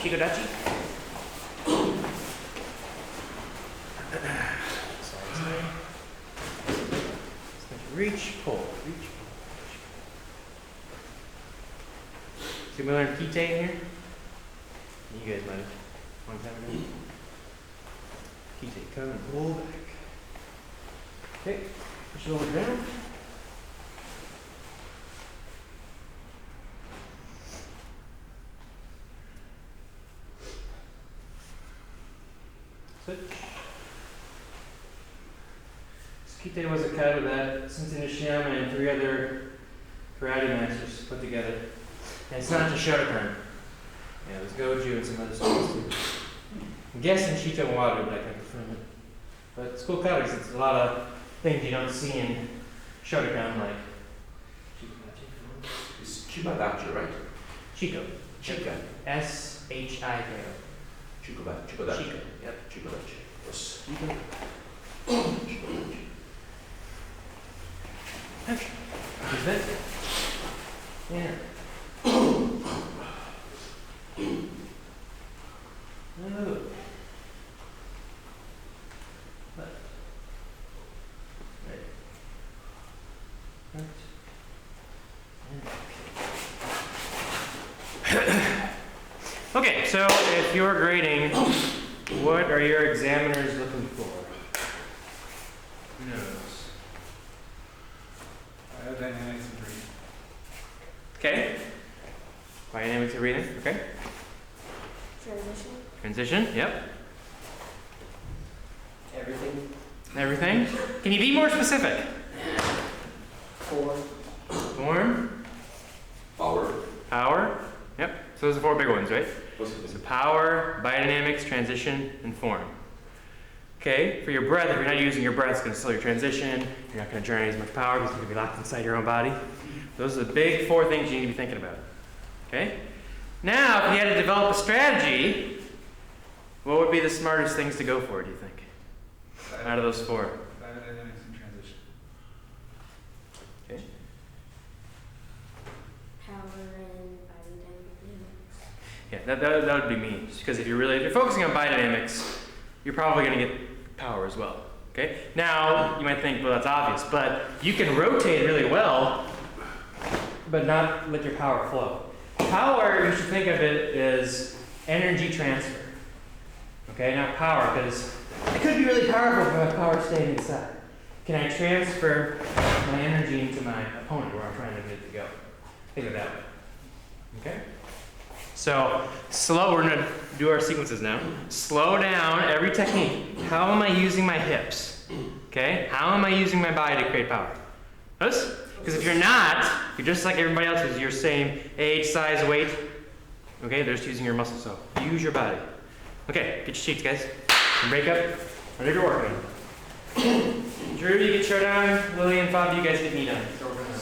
Shikodachi. Reach, pull, reach, pull. So we learned kite in here? You guys might have. Long time ago. Kite, come and pull back. Okay, push it over down. Switch. Kite was a kata that Sensei Nishiyama and 3 other karate masters put together. And it's not just Shotokan. Yeah, it was Goju and some other styles too. I'm guessing Shito and Wado, but I can confirm it. But it's cool kata because it's a lot of things you don't see in Shotokan, like It's Chibadachi, right? Shiko. Chika. S-H-I-K-O. Chikodachi. Shiko. Yep, Chikodachi. Yes. Shiko. Chikodachi. Okay. Is that? Yeah. Oh. Left. Right. Left. And okay, so if you're grading, what are your examiners looking for? Who knows? Biodynamics and breathing. Okay. Biodynamics of breathing, okay. Transition, yep. Everything. Everything. Can you be more specific? Form. Form. Power. Power. Yep. So those are 4 big ones, right? Possibly. So power, biodynamics, transition, and form. Okay, for your breath, if you're not using your breath, it's going to slow your transition. You're not going to generate as much power because you're going to be locked inside your own body. Those are the big 4 things you need to be thinking about. Okay? Now, if you had to develop a strategy, what would be the smartest things to go for, do you think? Out of those 4. Biodynamics and transition. Okay. Power and biodynamics. Yeah, that would be me. Just because if you're focusing on biodynamics, you're probably going to get power as well. Okay? Now, you might think, well, that's obvious, but you can rotate really well, but not let your power flow. Power, you should think of it as energy transfer. Okay, not power, because it could be really powerful if my power staying inside. Can I transfer my energy into my opponent where I'm trying to get it to go? Think of it that way. Okay? So, we're going to do our sequences now. Slow down every technique. How am I using my hips? Okay? How am I using my body to create power? Notice? Because if you're not, you're just like everybody else who's your same age, size, weight. Okay? They're just using your muscles, so use your body. Okay, get your sheets, guys. And break up whatever you're working on. Drew, you get Showdown. Lily and Bob, you guys get me done. So we're going to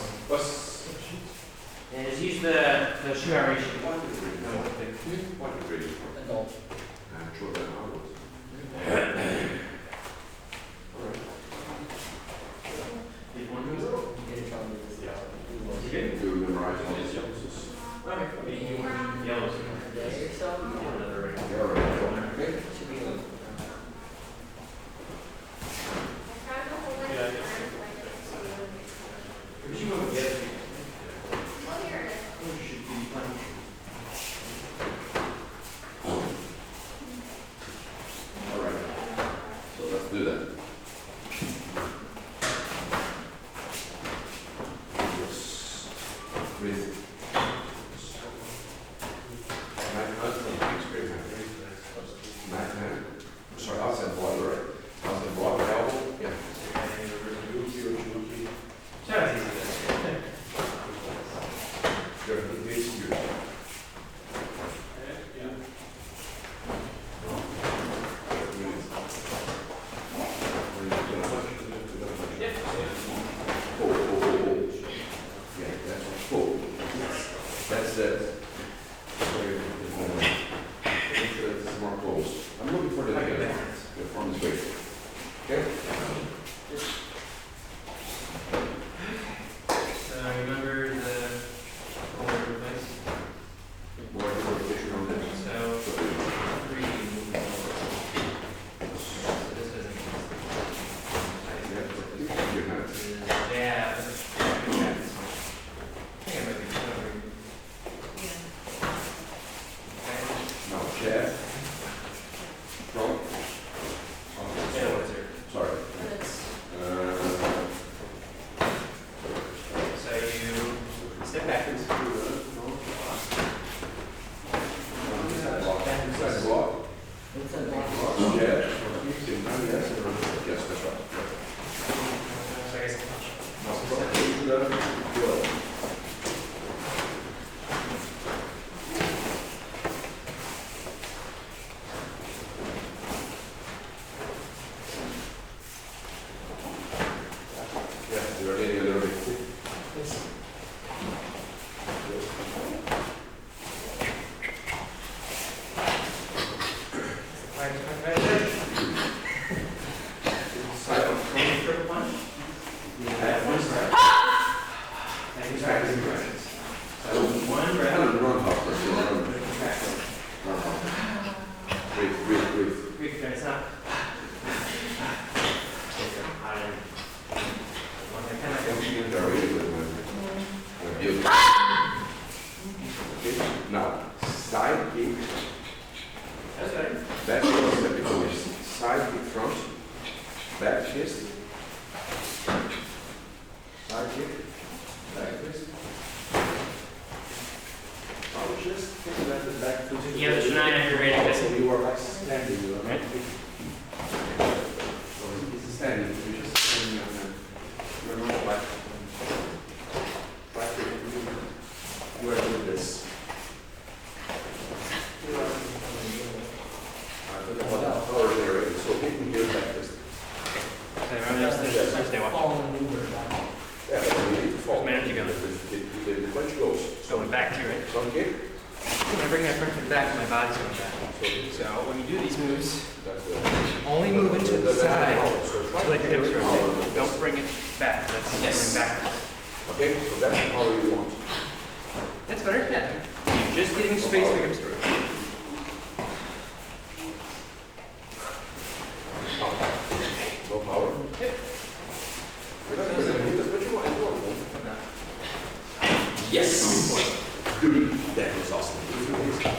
and just use the Shihan ratio. 1 to 3. No, 1 to 3. Adult. Children outwards. You can do memorize all these sequences. Yellows. Okay. All right. So let's do that. Yes. Breathe. Right hand. Sorry, outside blood, right? Outside blood, elbow. Yeah. Your face here. Yeah, that's what. Pull. That's it. Make sure it's more close. I'm looking for the from this way. Okay? So remember the forward place. Now, side kick, That's better. back fist, step before this. Side kick front, back fist, side kick, back fist. I was just thinking about the back fist. Yeah, the Shihan, you're ready to So listen. you are like standing, you are Right. So it's standing, you're just standing on that. You're not like, you are doing this. Power generated, so we can hear back fist. So remember, there's stay watch. Falling over. Yeah, but we need to fall. Where's my energy going? The punch goes. Going back to you, right? Front kick. When I bring that front foot back, my body's going back. So when you do these moves, That's the. only move into the side. So So like your hips rotate. Don't bring it back. That's going backwards. Okay, so that's the power you want. That's better. Yeah. You're just getting space for your hips to rotate. No power. Yep. That's what you want. Yes! Dude, that was awesome. I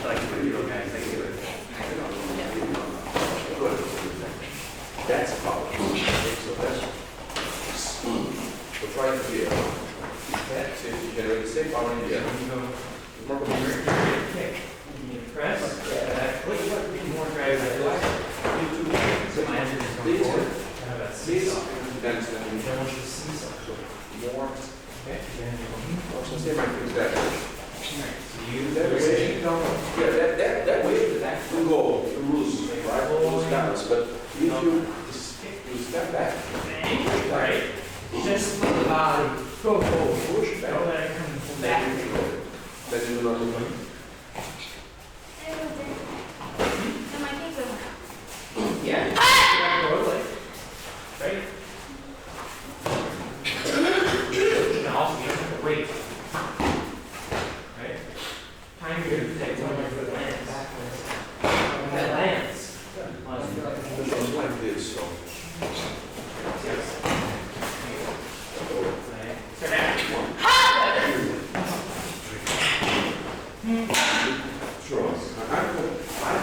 like to do it, guys. Thank you. That's power. So that's. So try it here. That's it. You generate the same power in here. More concentrated. Okay. You need to press. That. What more drive that is? So my engine is going forward. Kind of that seesaw. That's the. I want you to seesaw. More. Okay. So say my things that way. So you That way. Yeah, that way will go loose, right? Loose balance, but if you step back, right. Just put the body. Go forward. push Don't back, let it come back. then you will not move. And my things are Yeah. Totally. Right. And also you have to wait. Right. Time you're going to take one of the lands. When that lands. Just like this, so. Yes. Start out. Sure. I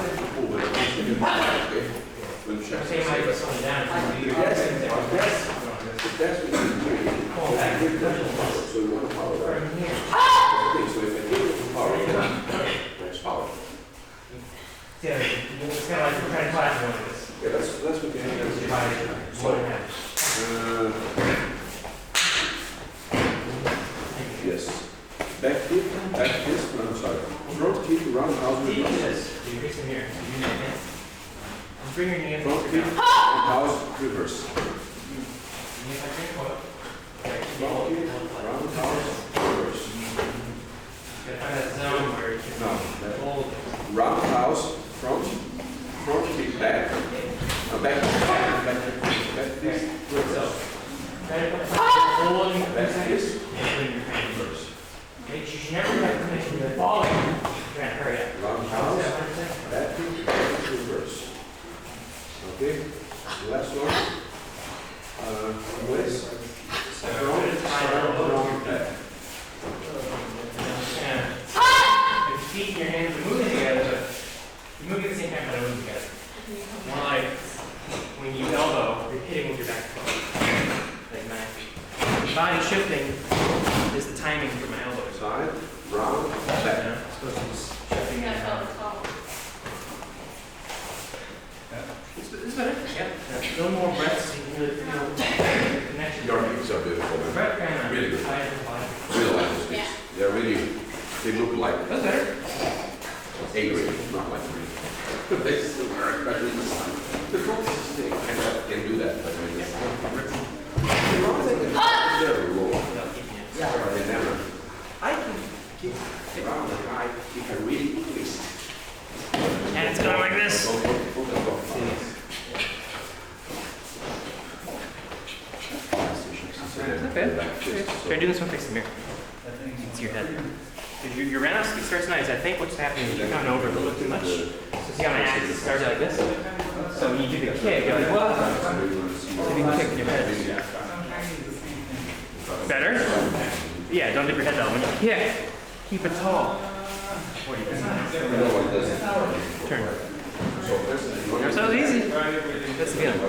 think to pull it. Okay. We'll check. Say my foot on down. Yes, that's what you do. Pull back. So you want to power right? From here. Okay, so if I give it power, that's power. Yeah, it's kind of like you're trying to class one of this. Yeah, that's what you have. More than half. Yes. Back kick, back fist, no, I'm sorry. Front kick, roundhouse Deep reverse. this. You increase them here. So you use your hands. And bring your knee in. Front kick, roundhouse reverse. Front kick, roundhouse reverse. Gotta find that zone where you can No, that hold. roundhouse, front kick, back. No, back fist, reverse. So, try to put holding the Back fist fist, and bring your hand. reverse. Okay, you should never try to finish with the ball. Try to hurry up. Roundhouse, 100%. back kick, reverse. Okay, last one. Twist, So, front, round, back. Your feet and your hands are moving together, but you're moving at the same time, but not moving together. More like when you elbow, you're hitting with your back foot. Like my body shifting is the timing for my elbows. Side, round, You back. know, it's supposed to be shifting in and out. It's better. Yeah. A little more breaths, so you can really feel the connection. Your kicks are beautiful, man. Breath kind of Really good. tight in the body. Really like those kicks. They're really, they look like That's better. A-grade, not like green. They still are, especially this time. The front is thing, can do that, but I mean, it's not written. They're low. Without keeping it. They never. I can kick around the guy, he can really twist. And it's going like this. Try doing this one facing the mirror. It's your head. Your round starts nice. I think what's happening is you're coming over a little too much. So see how my axis starts like this? So when you do the kick, you're like, whoa. So you can kick with your head. Better? Yeah, don't dip your head down. When you kick, keep it tall. You know what does it? Turn. So first, you want So easy. That's the feeling.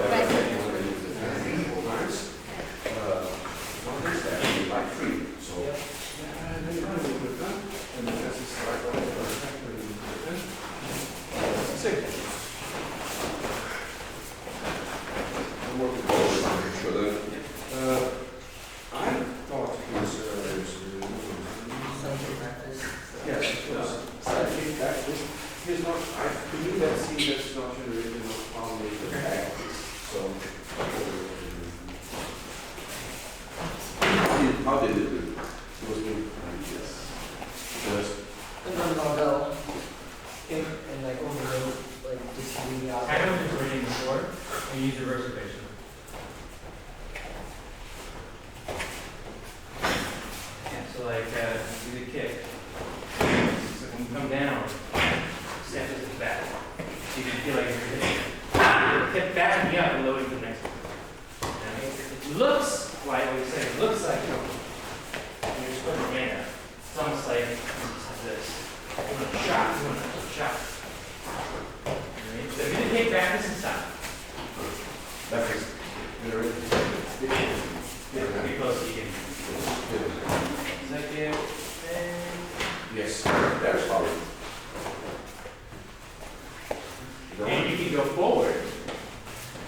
one is that like free. So and then you want to do it done, and then that's the start of the six. I'm working forward to make sure that I thought he was yes, it was. I think that he's not. I believe that scene that's not generated on the practice. So. How did it do? It was doing yes. Just And then I'll go in and like overload, like just read out. I know what you're reading before, and use reverse equation. Yeah, so like, do the kick. So when you come down, step to the back. So you can feel like you're hitting. Hip backing up and loading to the next one. And it looks like, what you say, it looks like when you're just putting your hand up. It's almost like this. You want to shot, you want to shot. Alright, so if you take back this inside. that is very Pretty close so you can. Second, and yes. That's how. and you can go forward. You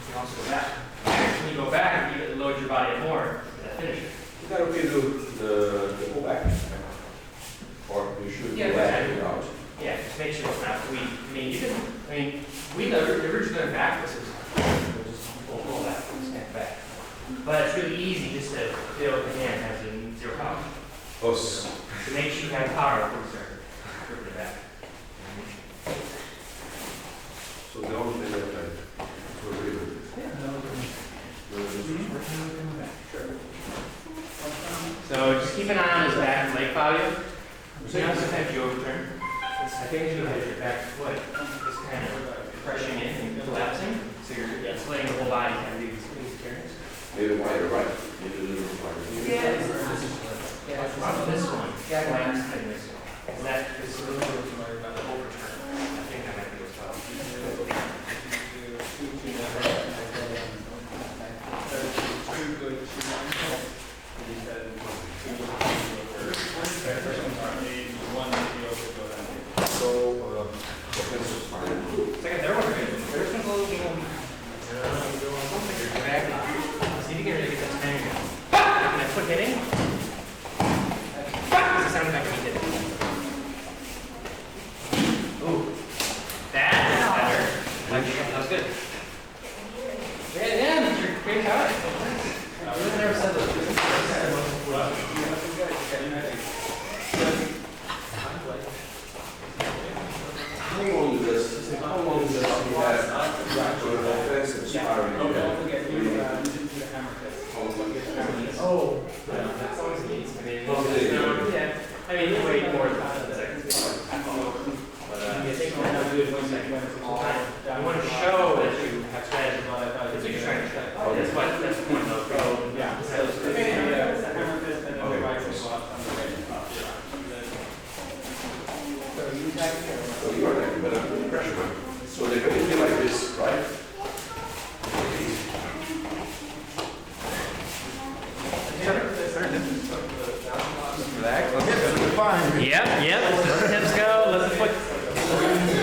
can also go back. When you go back, you load your body more for that finisher. Is that okay to do the pull back? Or you should Yeah, go back and out? Yeah, just make sure it's not weak. I mean, you can. I mean, we the original back was just pull that, snap back. But it's really easy just to feel with the hand has a zero power. Oh, So make sure you have power before you start gripping it back. so the only thing that I really So just keep an eye on his back and leg value. You know, sometimes you overturn. I think you have your back foot just kind of crushing in and collapsing. So you're just letting the whole body kind of do these turns. maybe wider, right? Maybe a little wider. Yeah, probably this one. Yeah. Collapse and this one. Is that this is a little bit familiar about the overturn? I think that might be what's well. So, this is fine. Second, third one, right? First one's a little bit more. See if you can really get that spinning going. And that foot hitting. Does it sound like me hitting? Ooh. That's better. That was good. Yeah, you're great shot. I really never said those. How long does he have offensive sparring? Oh, that's always neat. I mean, yeah. I mean, way more than seconds. But you think you have to do it 1 second. You want to show that you have strategy. That's what you're trying to show. That's the point of go. Yeah. So you are like, but I'm putting pressure on. So they're going to be like this, right? Yep. Let the hips go. Let the foot.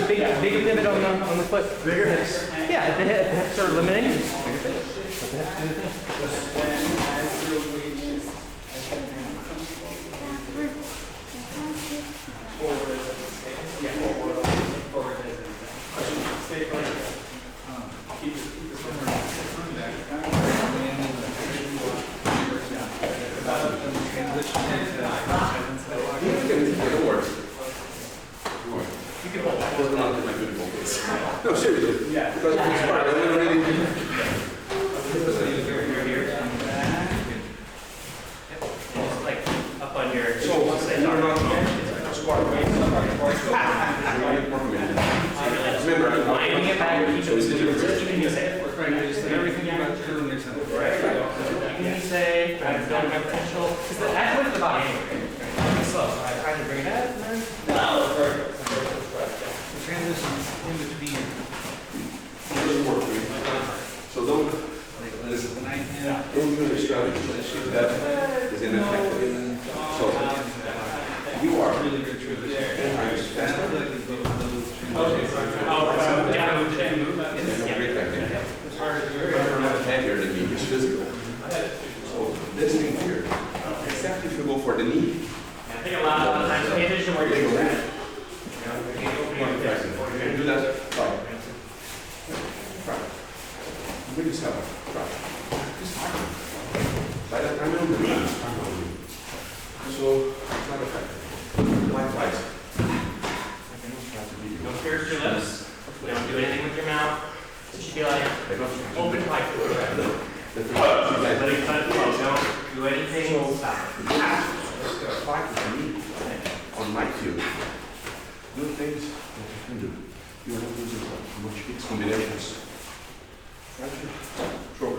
Big pivot on the foot. Bigger hips. Yeah, the hips are limiting. Let the hips do the No, seriously. Yeah. Because it's smart. I'm going to really. Just like up on your. So, you're not squat, right? Remember, I'm Lining it back. So is it Even you say everything about doing yourself. Right. Even you say I've done my potential. Because that's what the body anyway. Slow. So I try to bring it up and then. Okay, sorry. Oh, yeah, move today. It's a great technique. You're not heavier than me, it's physical. So this thing here, except if you go for the knee, I think a lot of times, pay attention where you're at. do that. Fine. Fine. Bring yourself. Fine. Just fine. By that time, I'm going to so, it's not effective. Likewise. Don't pierce your lips. Don't do anything with your mouth. It should be like open pipe. Let it cut it close. Don't do anything. Stop. Fight with me on my field. Do things that you can do. You are not using much fixed combinations. Try to throw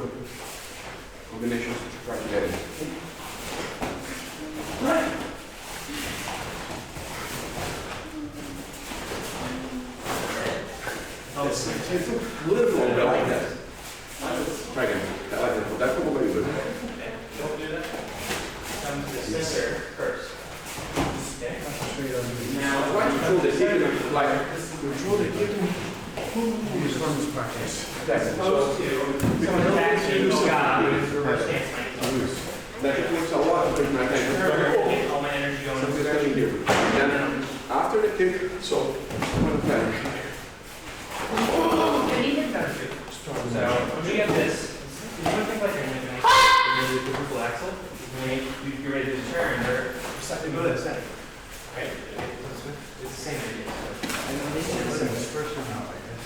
combinations to try to get it. It's a little bit like that. Try again. I like that. That's probably good. Don't do that. Come to the center first. Okay. Now, try to control the hip like control the hip. Use firmness practice. As opposed to someone attacks you, oh God, I'm going to reverse stance. That takes a lot of my attention. All my energy going Something's to coming here. Then after the kick, so one time. So when you get this, you want to think like you're going to do the vertical axle. You're ready to turn, or something go to the center. Right? It's the same idea.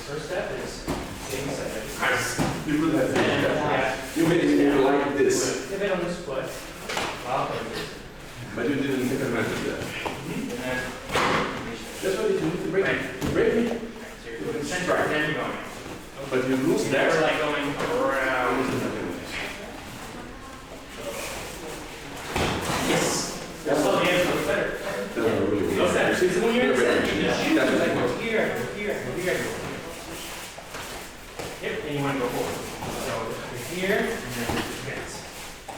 First step is taking center. You do that. You made it more like this. Pivot on this foot. But you didn't take advantage of that. And then That's what you need to break it. You break it, so you're doing center and then you're going. but you lose Never that. like going around. Yes. That's all the hands look better. No center. So when you're in the center, you just shoot like go here, here. Yep, and you want to go forward. So you're here, and then yes.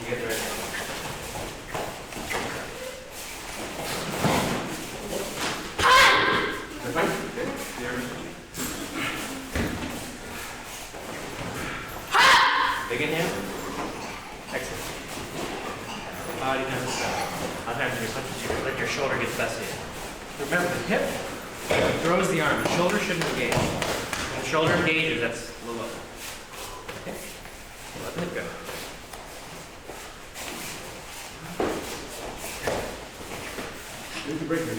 You get the right hand. Big inhale. Exhale. Body comes down. Sometimes you let your shoulder get bested. Remember, the hip throws the arm. The shoulder shouldn't engage. When the shoulder engages, that's a little low. Okay. Let the hip go. You need to break it. And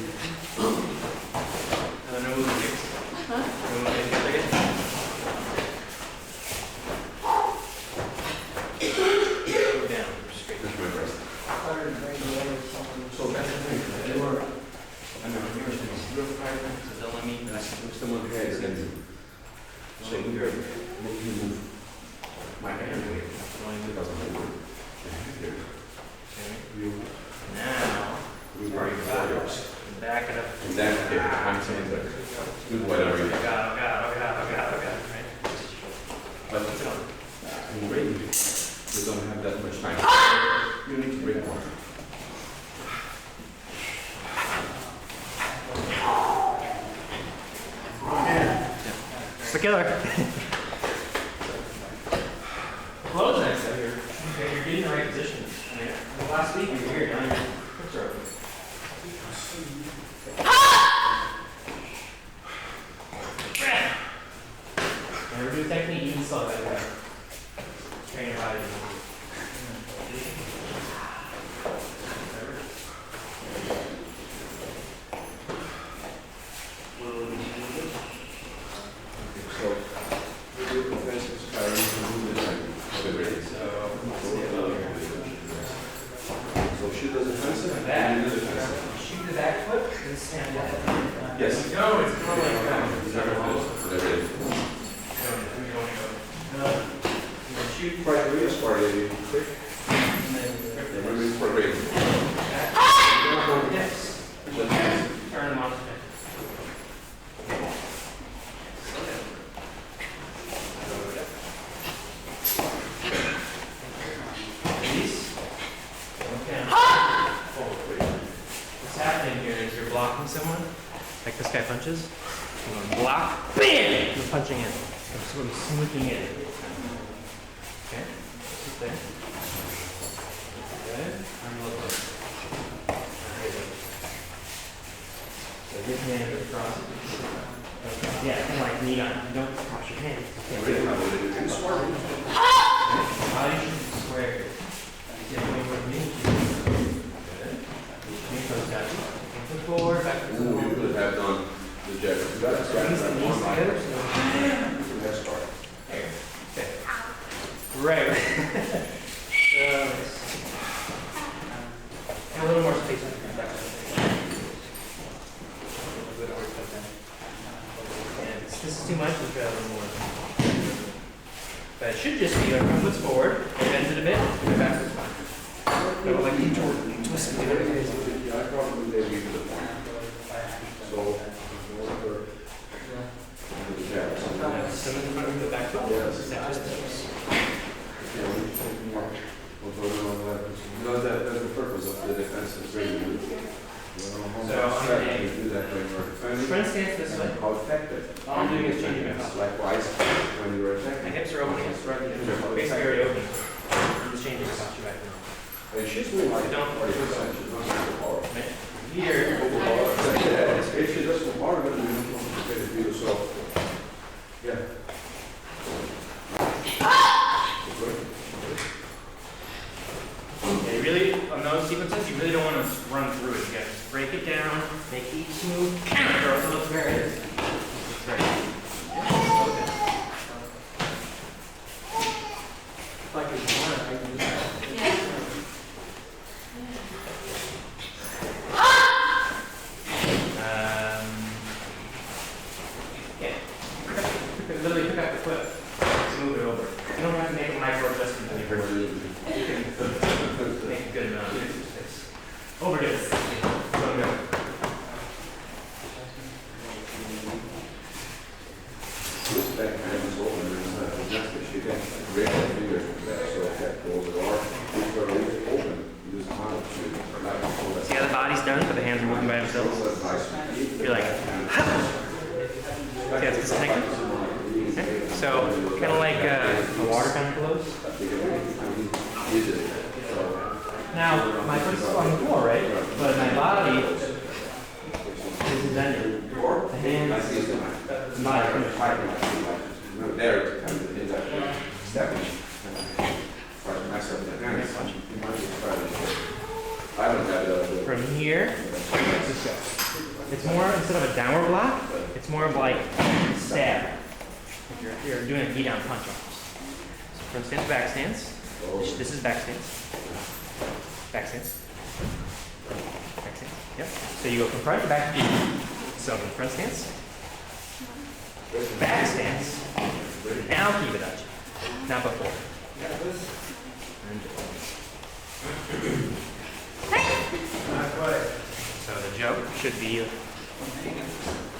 then move the kicks. Move the kicks again. Go down. Straight. That's my breast. So that's the thing. You are, I know, you're fighting. So don't let me. If someone heads than you. So you're making me move my hand away. Because of my word. Okay. You Now, are your warriors. back it up. And then, okay, I'm saying that. Do whatever you Oh God. Right? But in ring, you don't have that much time. You need to break more. It's the killer. Close next up here. Okay, you're getting the right position. I mean, last week you were here, now you're hips are open. Never do technique, you can slow that way. Train your body. So, we do offensive sparring to move the time. So she does offensive and you do defensive. Shoot the back foot and stand up. Yes. No, it's more like that. Whatever it is. Shoot. Quite real sparring, quick. And then Remember it's for rain. yes. Turn them off. Release. Okay. What's happening here is you're blocking someone, like this guy punches, I'm gonna block, bam! I'm punching in. I'm sort of sneaking in. Okay, sit there. Good. Arm a little closer. So good hand across. Okay. Yeah, kind of like knee on. Don't cross your hands. Okay. Body should be square here. Yeah, over knee. Good. Knee goes down. Foot forward, back to the wall. We could have done the jet. Squeeze the knees together. Let's start. Okay. Right. So, and a little more space on your back. And if this is too much, we'll try a little more. But it should just be like one foot forward, bend it a bit, and go back to the spine. Go like you twist it. Yeah, I probably gave you the point. So, the jab. Some of the front of the back foot. Yes. That just tips. Yeah, we just take more. We'll put it on that. No, that's the purpose of the defense is very good. So, I'm gonna do that when you're defending. front stance this way. How effective. All I'm doing is changing my hips. Likewise, when you're My attacking. hips are opening, it's right. Basically already open. I'm just changing my posture back now. And she's really like, Don't 40%, she's not super powerful. Right here. If she does more, then we don't want to take it so. Yeah. Okay, really, on those sequences, you really don't want to run through it. You gotta just break it down, make each move counter. So there it is. That's right. Like it's one, I can do that. Yeah. Literally pick up the foot, just move it over. You don't have to make a micro adjustment anymore. You can make a good amount of exercise. Overdo it. So go. This back hand is open, and that's what she can raise her fingers from there, so that goes the door. If you're open, use the hand to like hold that. See how the body's done, but the hands are moving by themselves? You're like, okay, it's disconnected. Okay. So, kind of like a water kind of flows. Now, my foot is on the floor, right? But my body is bending. The hands, the body are There, kind of in that stepping. Myself, I don't have the. from here. It's more, instead of a downward block, it's more of like stab. You're doing a knee down punch almost. So front stance, back stance. This is back stance. Back stance. Back stance. Yep. So you go from front to back to knee. So from front stance. Back stance. Now keep it up. Not before. So the jump should be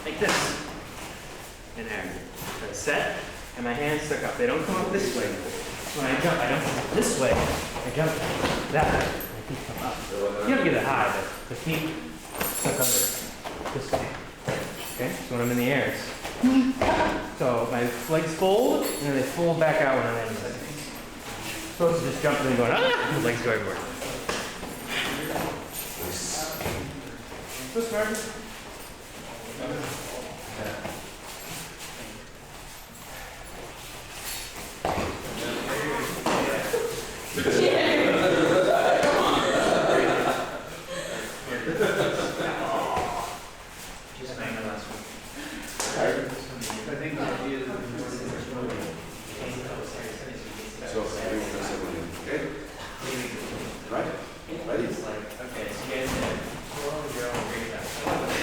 like this. In there. So set, and my hands stuck up. They don't come up this way. When I jump, I don't come up this way. I jump that way. My feet come up. You don't get it high, but the feet stuck under this way. Okay? So when I'm in the air, it's so my legs fold, and then they fold back out when I'm in the air. Supposed to just jump and then going, ah! The legs go everywhere. What's nervous? Just bang the last one. I think the idea is So, okay? Right? Ready? Okay, so you guys did 4 0 great.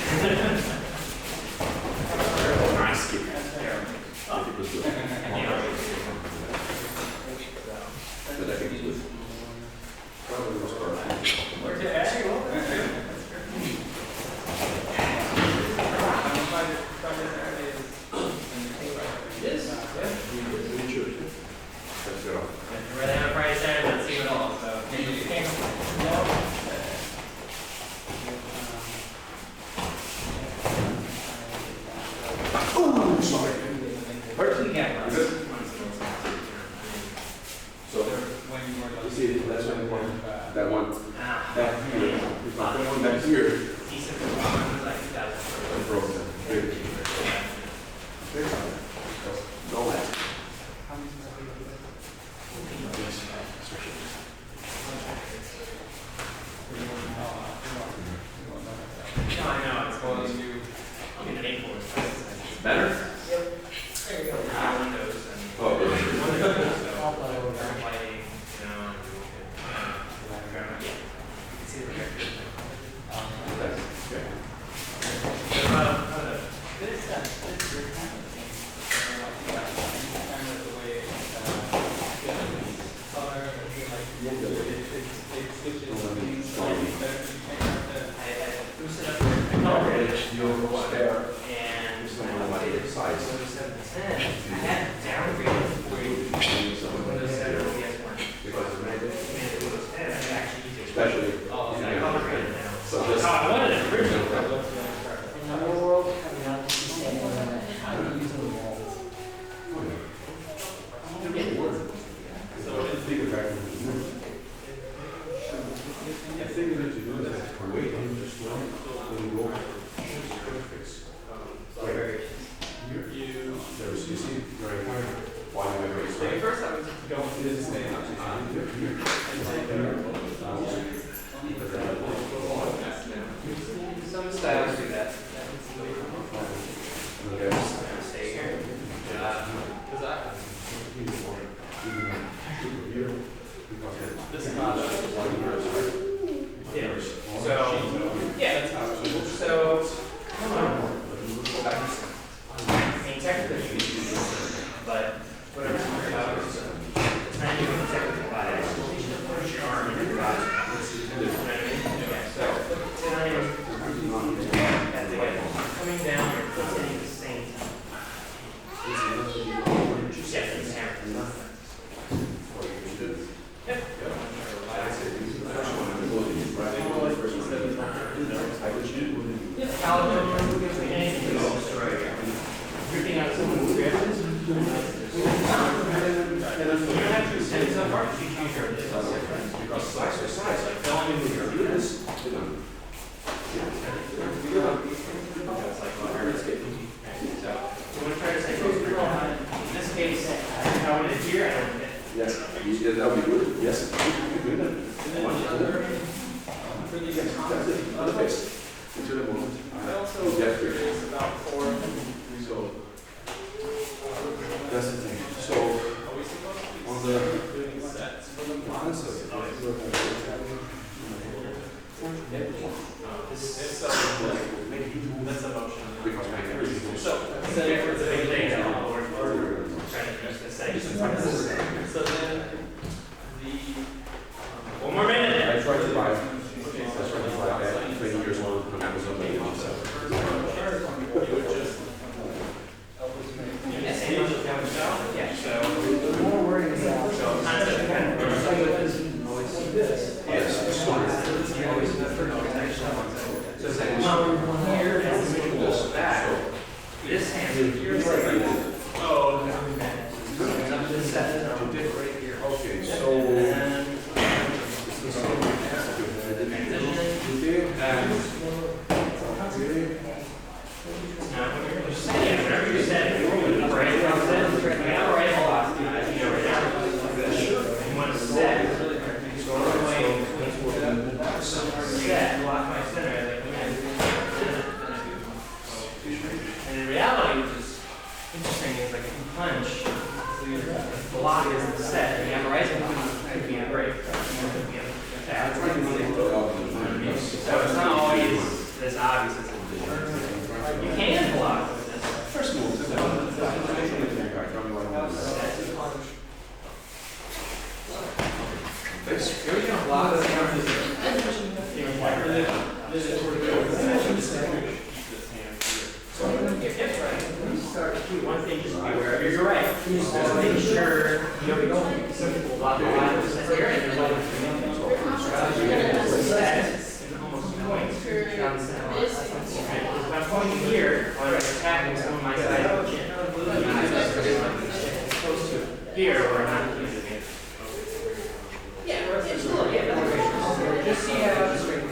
I mean, technically you can do this, but whatever it's about, it's not even technically by accident. You should push your arm in your body. You know what I mean? Okay, so it's not even at the end. Coming down, you're hitting at the same time. Yes, it's hammer. Yep. Dripping out someone's grip. You don't have to extend so far. You choose your because slice for slice, like filling in with your ears. So you want to try to stay close to your line. In this case, I want it here and I want it. Yes, that would be good. Yes, good. Yes, that's it. Other face. Into the moment. I also curious about form. So that's the thing. So on the answer, That's a motion. because my everything is So it's a big thing now, or trying to use the same. So then, One more minute. I tried to buy. I tried to buy that 20 years old on Amazon. Yeah, so The more wording is out. so concept kind of This. Yes, sorry. so it's like one here and this back. This hand here is like this set. Okay, so Now, whenever you're setting, right? Right, hold on. You know, right now, you want to set. So all the way set, lock my center. And in reality, which is interesting, is like if you punch, the block is set, and you have a rising point, could be a break. Could be an attack. So it's not always as obvious as it is. You can block with this. first move. Here we go. Block this. One thing, just be aware of, you're right. Just make sure you don't some people block the line of the here and there's always almost points down the center. If I'm pointing here, when I'm attacking some of my side of the chin, close to here or not here. Yeah, we're just a little bit. Just see how it's straight.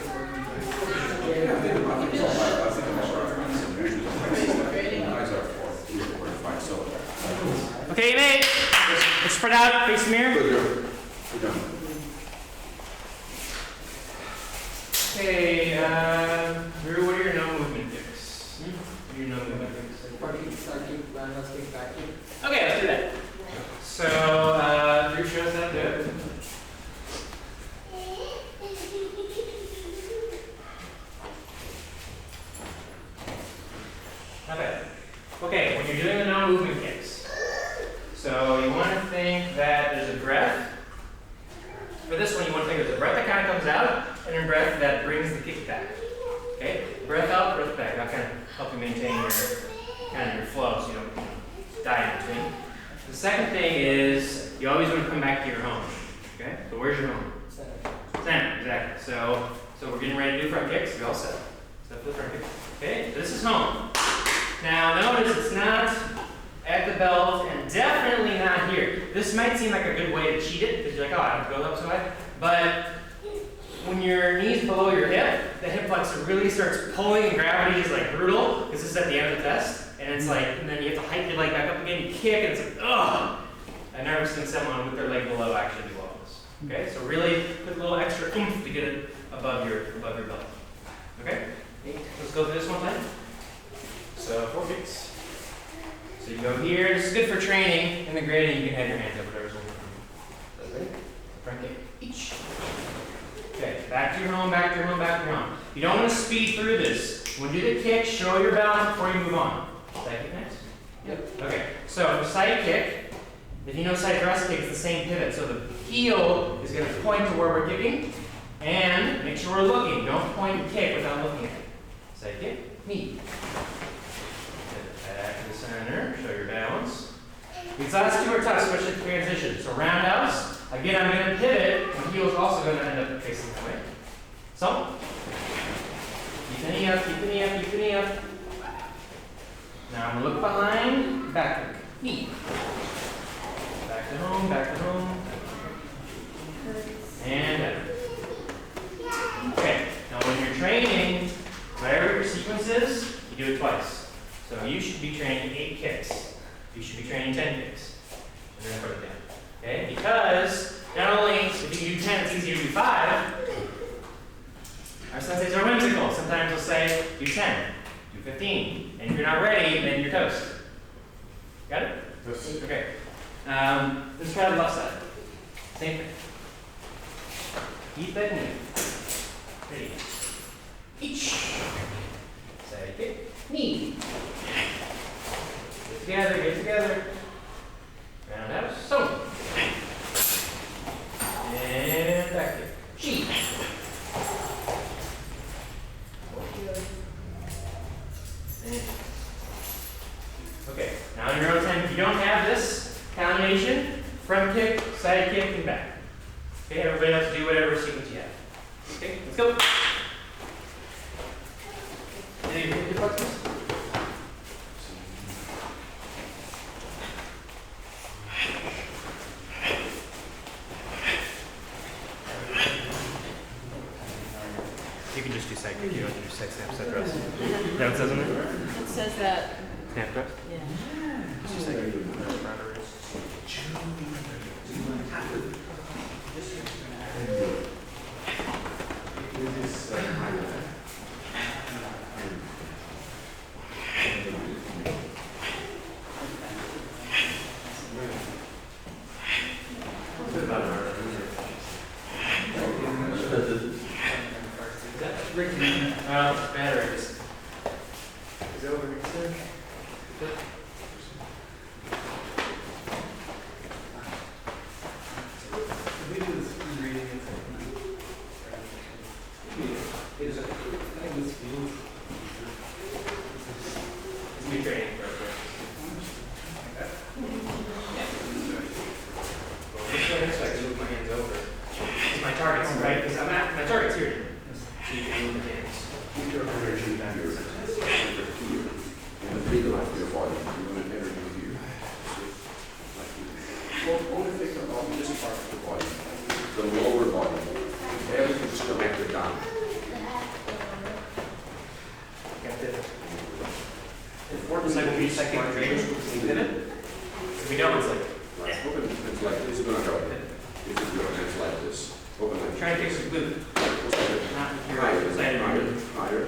Okay, mate. Let's spread out, face the mirror. Okay, Drew, what are your no movement kicks? What are your no movement kicks? Let's kick back here. Okay, let's do that. So, Drew shows how to do it. Not bad. Okay, when you're doing the no movement kicks, so you want to think that there's a breath. For this one, you want to think there's a breath that kind of comes out, and a breath that brings the kick back. Okay, breath out, breath back. That'll kind of help you maintain your kind of your flow, so you don't die in between. The second thing is you always want to come back to your home. Okay, so where's your home? Center, exactly. So we're getting ready to do front kicks. You're all set. Step to the front kick. Okay, so this is home. Now notice it's not at the belt and definitely not here. This might seem like a good way to cheat it because you're like, oh, I have to go up so high. But when your knee's below your hip, the hip flexor really starts pulling and gravity is like brutal because this is at the end of the test. And it's like, and then you have to hike your leg back up again, you kick, and it's like, ugh! I've never seen someone with their leg below actually do all this. Okay, so really put a little extra oomph to get it above your belt. Okay? Let's go through this one time. So 4 kicks. So you go here. This is good for training. In the grading, you can have your hands up, whatever's over for you. Front kick. Each. Okay, back to your home, back to your home, back to your home. You don't want to speed through this. When you do the kick, show your balance before you move on. Side kick next? Yep. Okay, so for side kick, if you know side thrust kick, it's the same pivot. So the heel is going to point to where we're kicking, and make sure we're looking. Don't point and kick without looking at it. Side kick, knee. Back to the center, show your balance. These last two are tough, especially transition. So roundhouse, again, I'm going to pivot, and the heel is also going to end up facing that way. So, keep the knee up, keep the knee up, keep the knee up. Now I'm going to look behind, back, knee. Back to home, back to home. And down. Okay, now when you're training, whatever your sequence is, you do it twice. So you should be training 8 kicks. You should be training 10 kicks. And then put it down. Okay? Because not only if you do 10, it's easier to do 5. Our senseis are whimsical. Sometimes they'll say, do 10, do 15. And if you're not ready, then you're toast. Got it? Yes. Okay. Let's try the left side. Same thing. Keep that knee. Ready. Each. Side kick. Knee. Get together, get together. Roundhouse. So. And back kick. Chi. Okay, now in your own time, if you don't have this combination, front kick, side kick, and back. Okay, everybody else do whatever sequence you have. Okay, let's go. Any questions? You can just do side kick, you don't have to do side snap, side thrust. Is that what it says in there? It says that, Snap thrust? yeah. Just do side kick. Battery is over here. It's me training for this way, I can move my hands over. It's my targets, right? Because I'm at my target's here. So you can move the hands. Keep your energy here. And the bigger of your body. You want energy here. Like this. Well, only think about this part of the body. The lower body. Everything is connected down. Got it. It's like when we second trade, pivot. So we know it's like, Right. Open it's like this is gonna help. If you do hands like this. Open like try to take some glute. Not your higher, side of higher, your higher.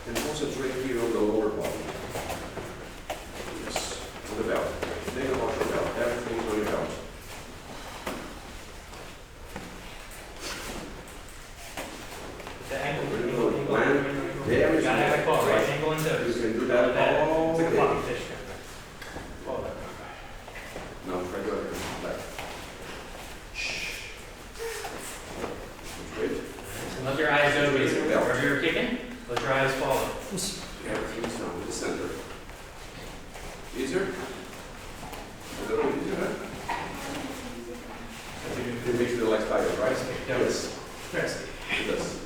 And concentrate here on the lower body. Yes. On the belt. Think about your belt. Everything's on your belt. The ankle. Land. There is Gotta have a claw, right? Ankle and You toes. can do that all It's like a day. floppy fish. Follow that. No, try to back. Great. And let your eyes go basically. Wherever you're kicking, let your eyes follow. Everything's down to the center. Easier? A little easier, huh? It makes the legs tighter, right? Yes. Press. It does.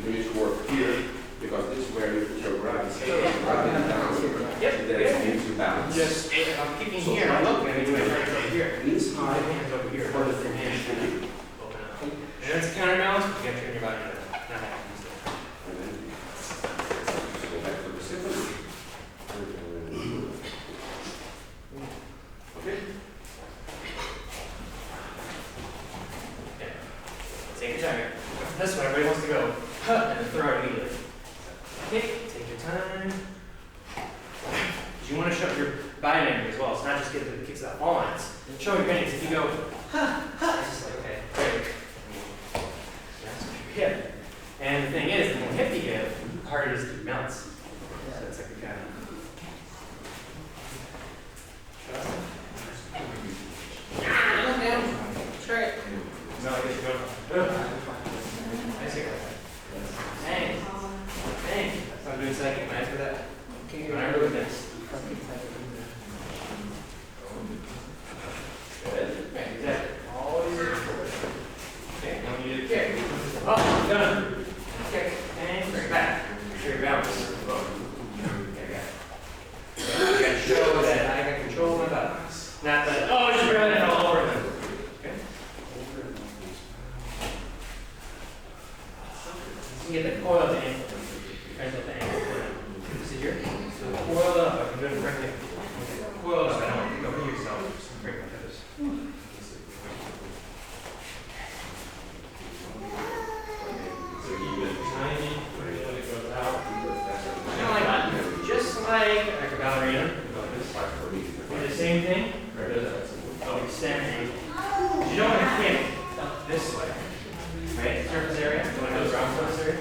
You need to work here because this is where you put your gravity. Gravity down. Yep. And then it gives you balance. Just, if I'm kicking here, I'm looking at it, my hands over here. Knees My high. hands over here. Further from hand. Open up. And it's a counterbalance, but you gotta train your body to not have to use that. And then go back to the center. Okay. Okay. Take your time. This way, everybody wants to go. And then throw it immediately. Okay, take your time. Because you want to show your body dynamic as well. It's not just get the kicks out all lines. And show your bendings. If you go, it's just like, okay, great. That's your hip. And the thing is, the more hip you give, the harder it is to keep balance. So it's like a kind of. doing front kick. Close. I don't want you to go for yourself. Just break my toes. So keep it tiny when it goes out. Kind of like, just like a ballerina. Do the same thing. Oh, extending. You don't want to kick up this way. Right? Surface area. You want to go around surface area.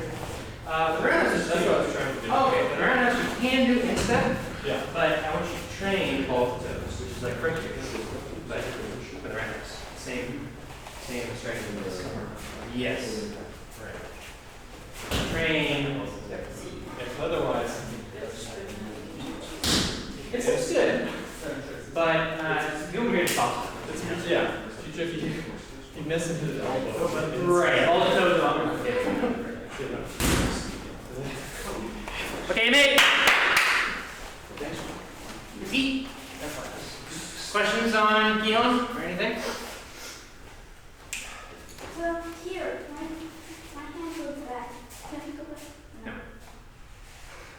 The roundhouse That's what I was trying to do. okay, the roundhouse you can do instep, Yeah. but I want you to train both of those, which is like front kick, but with the roundhouse. Same strength in this. Yes. Right. Train. If otherwise, It's good, but you don't get it possible. it's yeah. If you miss it to the elbow. Right, all the toes are on. Okay, mate. Eat. Questions on Gion or anything? Well, here, my hand goes back. Can I go back? No.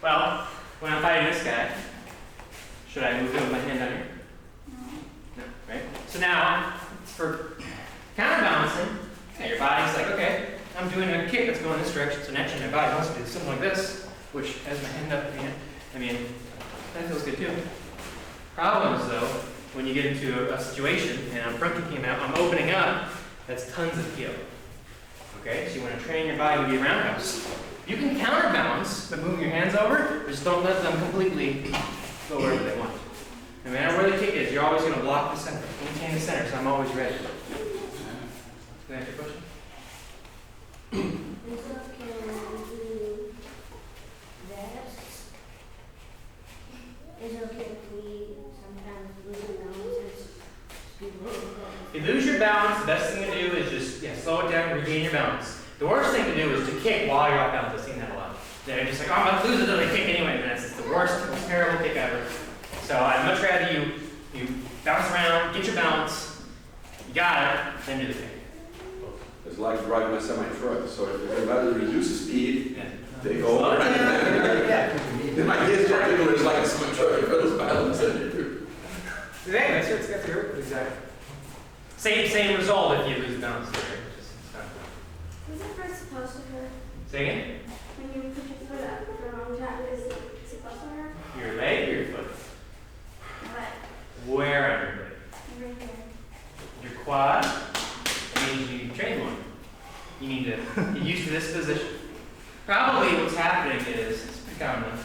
Well, when I'm fighting this guy, should I move it with my hand down here? No. No, right? So now, for counterbalancing, your body's like, okay, I'm doing a kick that's going this direction, so naturally my body wants to do something like this, which has my hand up, I mean, that feels good too. Problem is though, when you get into a situation, and I'm front kicking out, I'm opening up, that's tons of heel. Okay, so you want to train your body to be a roundhouse. You can counterbalance by moving your hands over, just don't let them completely go wherever they want. No matter where the kick is, you're always going to block the center, maintain the center, so I'm always ready. Can I ask your question? And so can I do this? Is it okay if we sometimes lose our balance and If you lose your balance, the best thing to do is just slow it down and regain your balance. The worst thing to do is to kick while you're off balance. I've seen that a lot. They're just like, oh, I'm about to lose it, then they kick anyway. And that's the worst, most terrible kick ever. So I'd much rather you bounce around, get your balance, you got it, then do the kick. It's like driving a semi-truck, so if you rather reduce the speed, Yeah. they go over. Then my kids try to do it like a semi-truck, you lose balance. Exactly, that's what it's got to do. Exactly. Same result if you lose balance. Was it first supposed to hurt? Say again? When you put your foot up for a long time, is it supposed to hurt? Your leg or your foot? What? Where on your leg? Right here. Your quad? That means you train more. You need to get used to this position. Probably what's happening is, it's pretty common,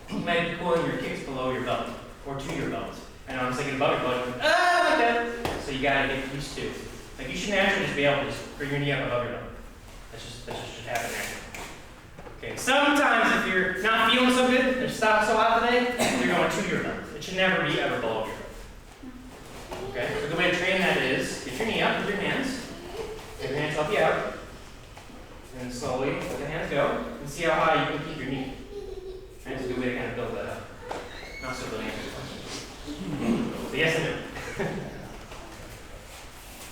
you might be pulling your kicks below your belt, or to your belt. I know I'm thinking above your belt, like that. So you gotta get used to. Like you should naturally just be able to just bring your knee up above your belt. That just should happen naturally. Okay, sometimes if you're not feeling so good, or so hot today, you're going to your belt. It should never be ever below your belt. Okay, so the way to train that is, get your knee up with your hands, get your hands help you out, and slowly let the hands go, and see how high you can keep your knee. And it's a good way to kind of build that up. Not so really answer your question. So yes and no.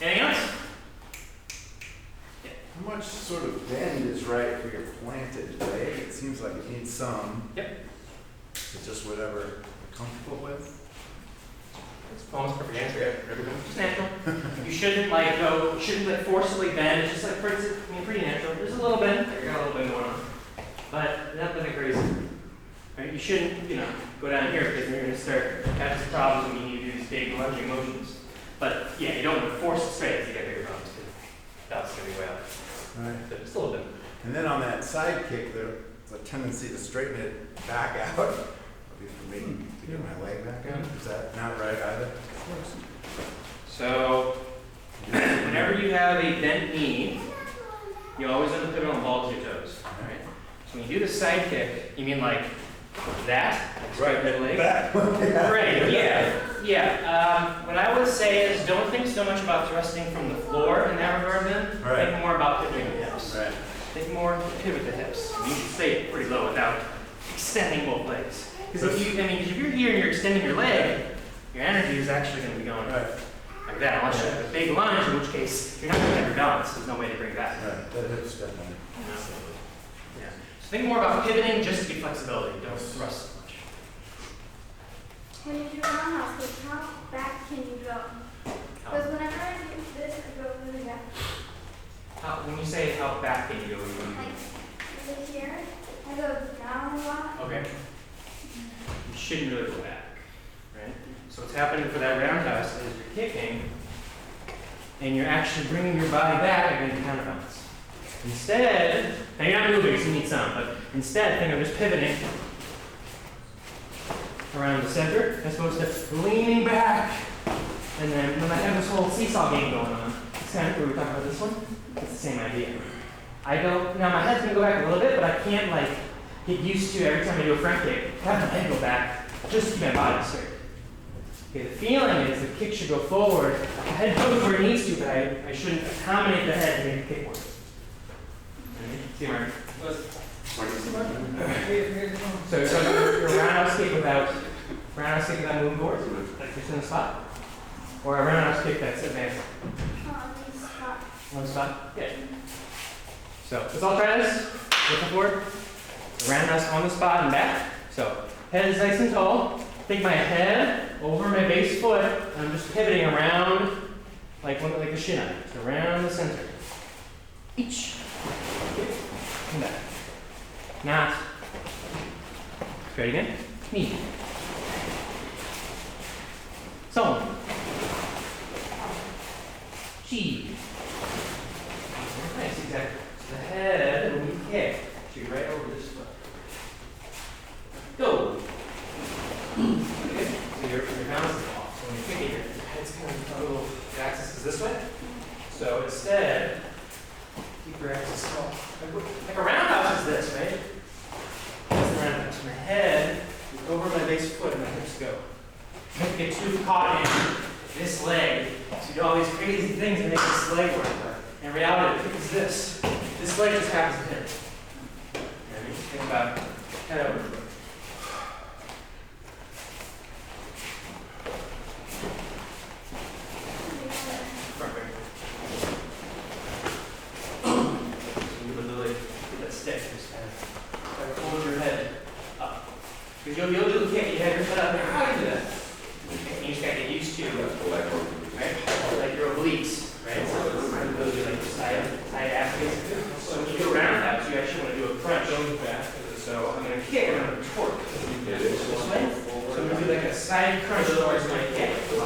Anything else? How much sort of bend is right for your planted leg? It seems like it needs some. Yep. So just whatever you're comfortable with. It's almost a perfect answer. Just natural. You shouldn't forcibly bend. It's just like pretty natural. There's a little bend. You got a little bend going on, but nothing crazy. Right? You shouldn't, go down here because you're going to start having some problems when you need to do these big lunging motions. But yeah, you don't want to force it straight to get bigger problems too. That's going to be way out. Right. But just a little bit. And then on that side kick, there's a tendency to straighten it back out. Maybe for me to get my leg back out. Is that not right either? So whenever you have a bent knee, you always want to put it on the balls of your toes. Right? So when you do the side kick, you mean like that? Like straight leg? Back. Right, yeah. What I would say is don't think so much about thrusting from the floor in that regard then. Right. Think more about pivoting the hips. Right. Think more pivot the hips. You should stay pretty low without extending both legs. Because if you're here and you're extending your leg, your energy is actually going to be going Right. like that. Unless you have a big lunge, in which case you're not going to have your balance. There's no way to bring it back. Right. That hip step on it. Yeah. So think more about pivoting just to get flexibility. Don't thrust so much. when you do roundhouse kick, how back can you go? Because whenever I do this, I go really back. When you say how back can you go, what do you mean? Like, over here, I go down a lot. Okay. You shouldn't really go back, right? So what's happening for that roundhouse is you're kicking, and you're actually bringing your body back and then counterbalance. Instead, now you're not moving, so you need some, but instead, think of just pivoting around the center, as opposed to leaning back. And then when I have this whole seesaw game going on, it's kind of where we talk about this one. It's the same idea. I go, now my head's gonna go back a little bit, but I can't like get used to every time I do a front kick, have my head go back, just to keep my body straight. Okay, the feeling is the kick should go forward, the head goes where it needs to, but I shouldn't accommodate the head to make the kick work. See, Mark? So your roundhouse kick without moving forward, like just in the spot, or a roundhouse kick that's advanced. One spot. Yeah. So let's all try this. Looking forward. Roundhouse on the spot and back. So head is nice and tall. Take my head over my base foot, and I'm just pivoting around like a Shihan, just around the center. Each. Come back. Not. Try it again. Knee. So. Chi. Nice, exactly. So the head, when you kick, should be right over this foot. Go. Okay. So your balance is off. So when you're kicking, your head's kind of a little, your axis is this way. So instead, keep your axis off. Like a roundhouse is this, right? That's the roundhouse. My head is over my base foot and my hips go. You don't get too caught in this leg. So you do all these crazy things to make this leg work. But in reality, it's this. This leg just happens to hit. And you think about head over foot. Because you'll do the kick, you have your foot up there. How do you do that? And you just gotta get used to, right? Like your obliques, right? So those are like side aspects. So when you do a roundhouse, you actually want to do a crunch. So I'm gonna kick and I'm gonna torque. This way. So I'm gonna do like a side crunch towards my kick. If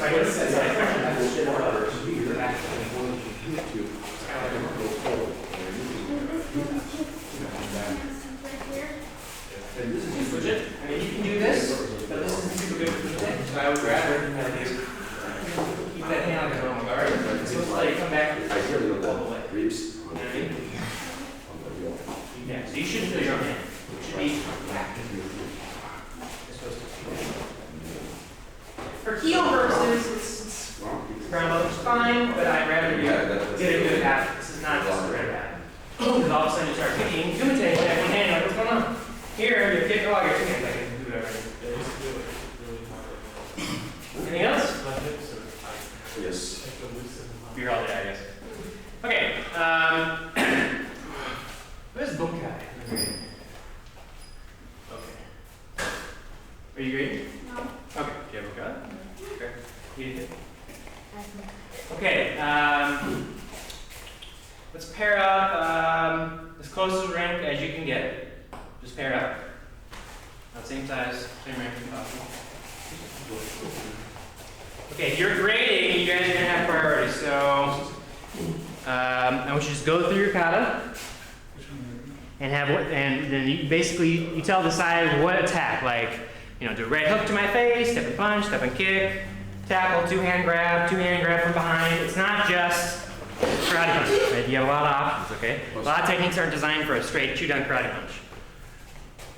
I go to that side crunch, that's the shit out. This is legit. I mean, you can do this, but this isn't super good for the thing. So I would rather keep that hand on the normal guard. So it's like come back all the way. You know what I mean? Yeah, so you shouldn't feel your own hand. It should be back. For heel purposes, it's ground level is fine, but I'd rather you get a good habit. This is not just a random habit. Because all of a sudden you start kicking, imitating that one hand, like what's going on? Here, you kick all your two hands, I can do whatever. Anything else? Yes. You're all there, I guess. Okay, where's Bunkai? Okay. Are you ready? No. Okay, do you have a gun? Okay. You did. Okay, let's pair up as close to the rank as you can get. Just pair up. Not same size, same rank as possible. Okay, if you're grading, you guys are gonna have priorities. So I want you to just go through your kata and have what, and then you basically you tell the side what attack, like do a right hook to my face, step and punch, step and kick, tackle, two-hand grab from behind. It's not just karate punch, right? You have a lot of options, okay? A lot of techniques aren't designed for a straight shoot-down karate punch.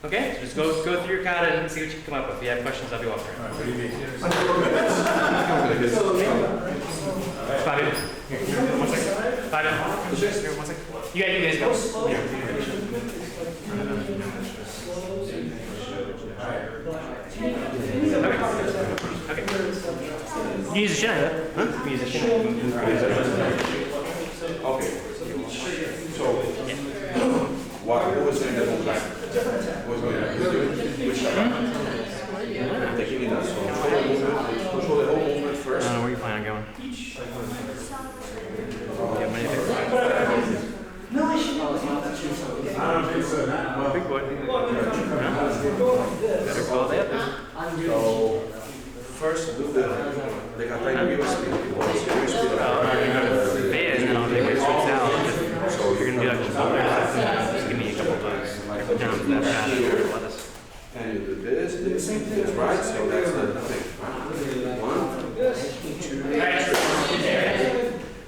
Okay, so just go through your kata and see what you can come up with. If you have questions, I'll be walking around. What do you mean? 5 minutes. Here, 1 second. 5 minutes. Here, 1 second. You guys go. Okay. You use a Shihan, huh? You use a Shihan. Okay. So, what was the double time? What was going on? Which well, they have this. So first do the like I try to give a speed. Once you give speed, Fade, and then I'll take my switch out. So you're gonna do like just give me a couple of those. Down to that pad. Let us. and you do this, right? So that's the thing. 1, 2, 3.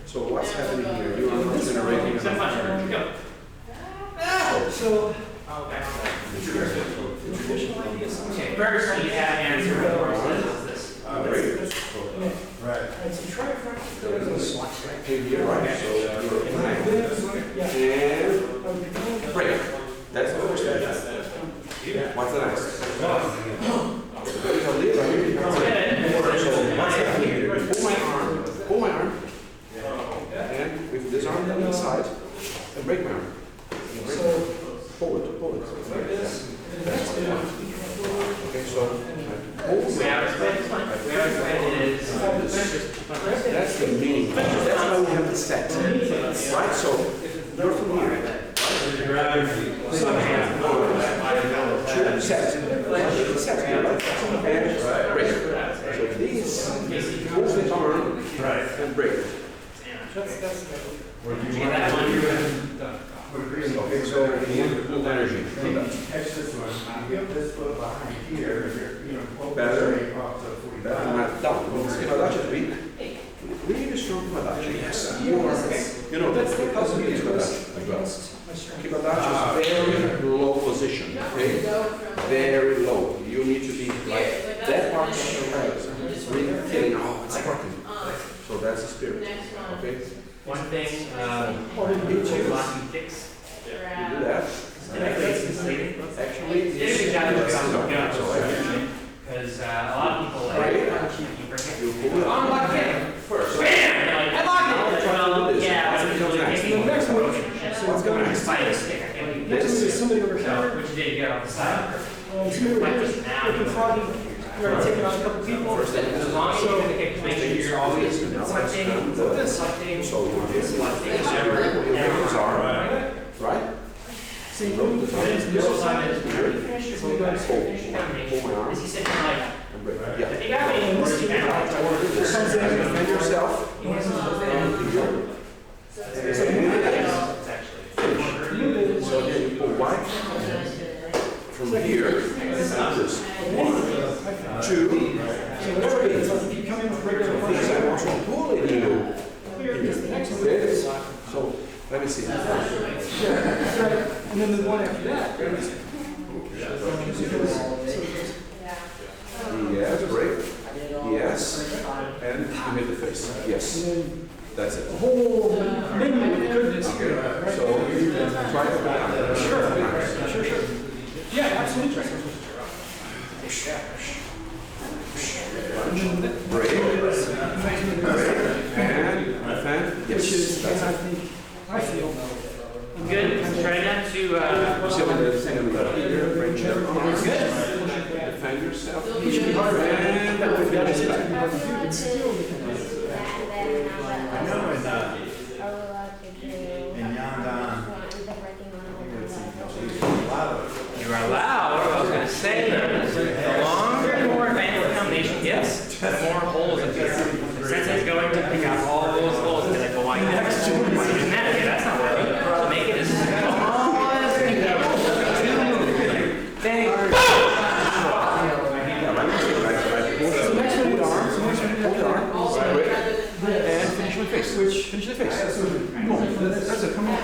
So what's happening here? You are generating enough. So, Okay, first you have answer is this. Right. and so try to Okay, here, right? So you're and break. That's the first thing. What's the next? There is a lever. So what's happening here? Pull my arm, and with this arm on the side, and break my arm. Pull it. Okay, so that's the meaning. That's why we have the set. Right? So you're from here. Set here, right? And break. So these move the arm and break. Okay, so we want to pull energy. Catch this one. You get this foot behind here. Better. Not down. Skimadachi is weak. Really strong Skimadachi. Yes. You are. That's the possibility of Skimadachi as well. Skimadachi is very low position. Okay. Very low. You need to be like that part of your head. Really feeling. Oh, it's working. So that's the spirit. Okay. One thing, blocking kicks. You do that. Actually, because a lot of people like you pull it on like that first. Bam! I locked it. Well, yeah, What's going on? This is somebody over here. Which did you get off the side? Somebody over here. Looking froggy. You already taken on a couple people. As long as you do the kick, make sure you're always deflecting, deflecting, So you deflecting, your arm, right? See, this time is whenever you finish your move, finish your combination. Is he sitting like, Yeah. if you got me, you Defend yourself. So then you pull wide from here. This 1, 2, 3. if you come in with regular Because I want to pull it you. Okay. So let me see. That's right. And then the one after that. Yes, break. Yes. And you hit the face. Yes. That's it. Oh, goodness. Okay. So you can try to pull out. Sure. Yeah, absolutely. Break. And defend. Yes. That's I it. think, I feel. good, try not to, See what the thing we got here. Break your arms. Defend yourself. And then we finish it. I know in Yangon, a lot of you are loud, I was gonna say, the longer and more advanced the combination gets, the more holes it gets. The sensei's going to pick out all those holes and be like, well, why are you doing that? Okay, that's not working. So make it as small as you can. Bang. And finish with face. Finish the face. That's it. Come on.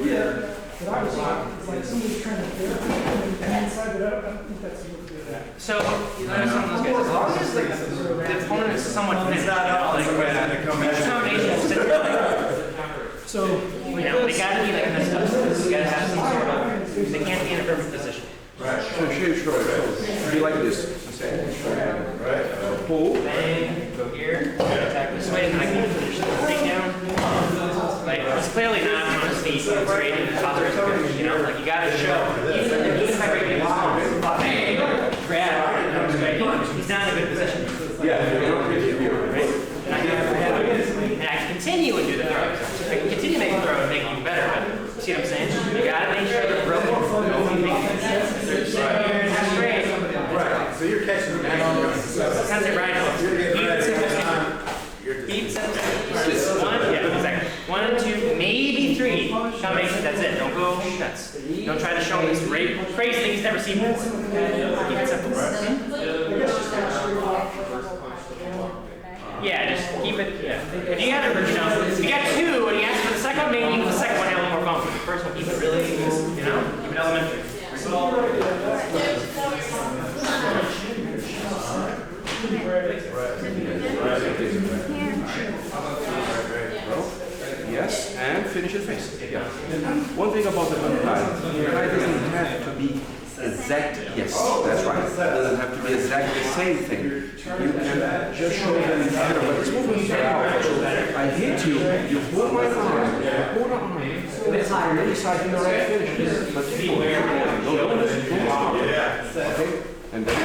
Yeah, but I was like somebody's trying to clear and inside, but I don't think that's what they're So, you know, some of those guys, as long as the opponent is somewhat finished, the combination is still So, you know, they gotta be like messed up. You gotta have some sort of, they can't be in a perfect position. Right. So be like this. Right. Pull. Bang, go here, attack this way, and I can finish the takedown. Like, it's clearly not on his feet, it's straight in the top of you know, like, you gotta show, even if I break it, bang, grab, he's not in a good position. Right? And I can continue and do the throws. I can continue making throws and make it even better, but see what I'm saying? You gotta make sure the throw is making sense. So you're catching the back. Sensei right hook. You're getting ready. Keep Sensei. One, yeah, exactly. 1 and 2, maybe 3 combinations. That's it. Don't go nuts. Don't try to show me this crazy thing he's never seen before. Keep it simple. Yeah, just keep it. Yeah. If you have it, if you got 2 and you ask for the second one, maybe even the second one have a little more confidence. The first one, keep it really, keep it elementary. Yes, and finish your face. Yeah. One thing about the Bankai, the Bankai doesn't have to be exact. Yes, that's right. It doesn't have to be exactly the same thing. You can just show them in here, but this movement is very powerful. So I hit you, you hold my arm, you hold on arm, and it's on the other side, you already finished. But don't okay? And then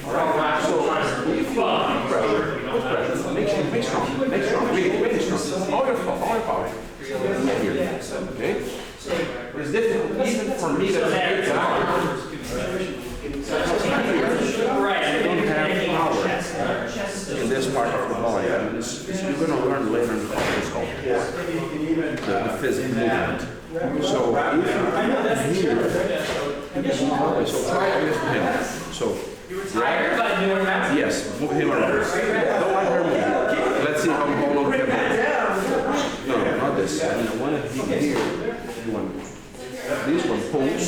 alright, so if you put pressure, make strong, really strong. All your power. Here. Okay? It's difficult even for me to take it out. I don't have power in this part of the body. I mean, you're going to learn later in the class. It's called the physical movement. So if you here, so try this with him. So yes, move him around. Don't let her move. Let's see how long we can. No, not this. I mean, I want to be here. You want this one pulls.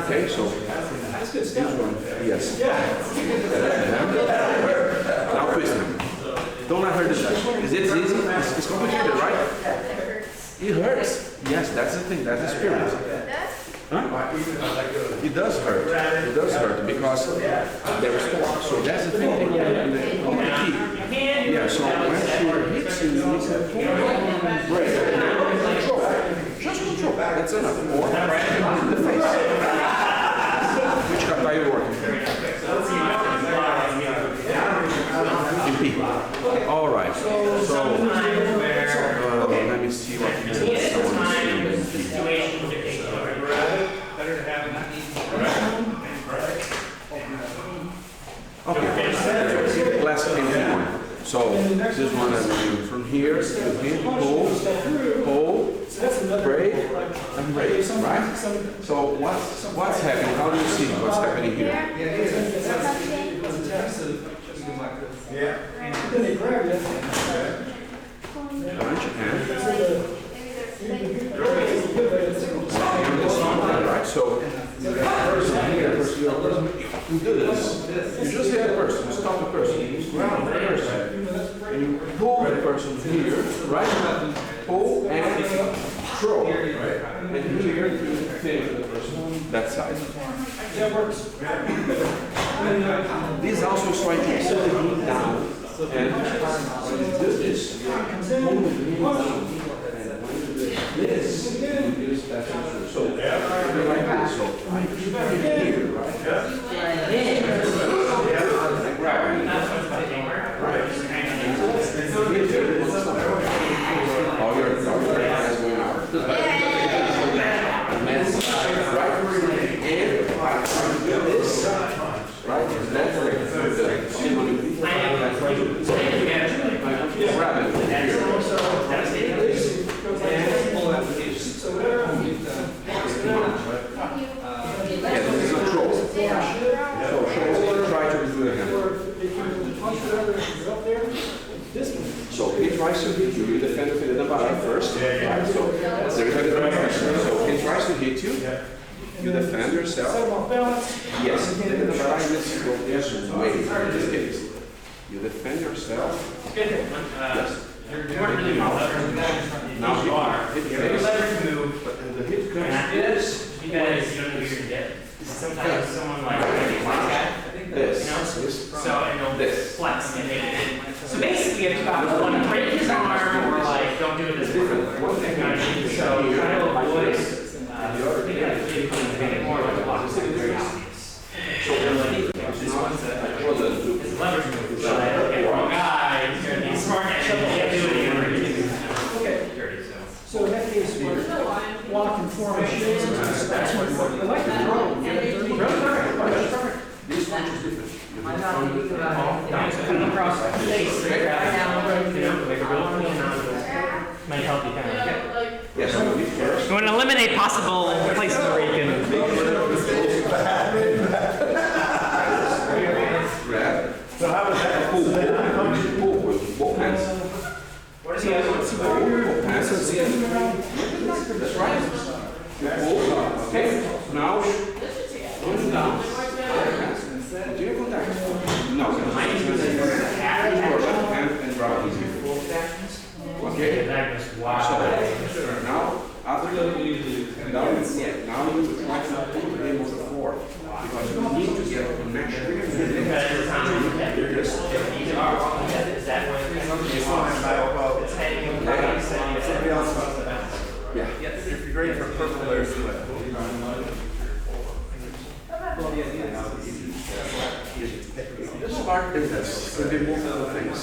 Okay, so this one, yes. Now twist him. Don't let her do that. Is it easy? It's complicated, right? It hurts. Yes, that's the thing. That's the spirit. Huh? It does hurt. It does hurt because there is force. So that's the thing on the key. Yeah, so when she hits you, you need to pull break. Control. Just control. That's enough. Or in the face. Which kata are you working? In P. All right. So let me see what you okay. Classic one. So this one I'm doing from here, you hit, pull, break, and break, right? So what's happening? How do you see what's happening here? Yeah. Punch and right? So you do this. You just hit the person, you stop the person, you ground the person, and you pull the person here, right? Pull and throw, right? And here you finish the person that side. That works. This also is trying to sit the knee down, and when you do this, you pull the knee down. This is that answer. So like this. So I do that here, right? All your hands going out. Right? And this, right? Grab it yeah, this is a troll. So shoulder, try to do it again. So he tries to hit you. You defend the bottom first. Right? So there is a different question. So he tries to hit you. You defend yourself. Yes. Then the bottom is way in this case. You defend yourself. Yes. You weren't really now you are. Hit the face. But the hit comes this because you don't know what you're gonna get. Sometimes someone like this. You know? This. So and they'll this. flex and make it. So basically it's about one to break his arm or like don't do it this way. So try to avoid make it more like a box. Very obvious. So this one's a leverage move. So okay, wrong guy, he's gonna be smart and can't do it. Okay. So in that case, we're lock and form. I like the throw. This one is different. I'm not thinking about Down, so put it across the face. Make a real clean might help you kind of. Yes, I'm going to first. You want to eliminate possible places where you can. Grab. So how was that? Pull with both hands. What is he Both hands. That's right. Pull. Okay. Now, going down. Continue contact. No. Your left hand and drop it here. Okay. Wow. So, now, after down, now you try to pull the name of the floor. Because you need to get a connection. Is that when it's hanging? Somebody else wants that. Yeah. If you're great for purple or split. This part is this. Could be multiple things.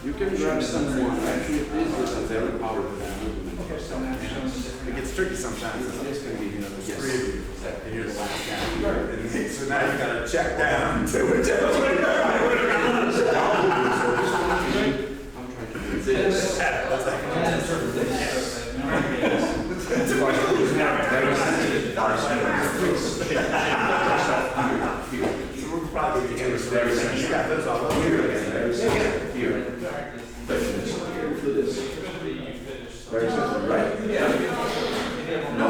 You can grab someone. Actually, this is a very powerful movement. It gets tricky sometimes. This can be, The three of you, and you're the last guy. So now you gotta check down to whichever one. I'm trying to do this. So we're probably together. So you got those all over here. Here. Do this. Very simple, right? No.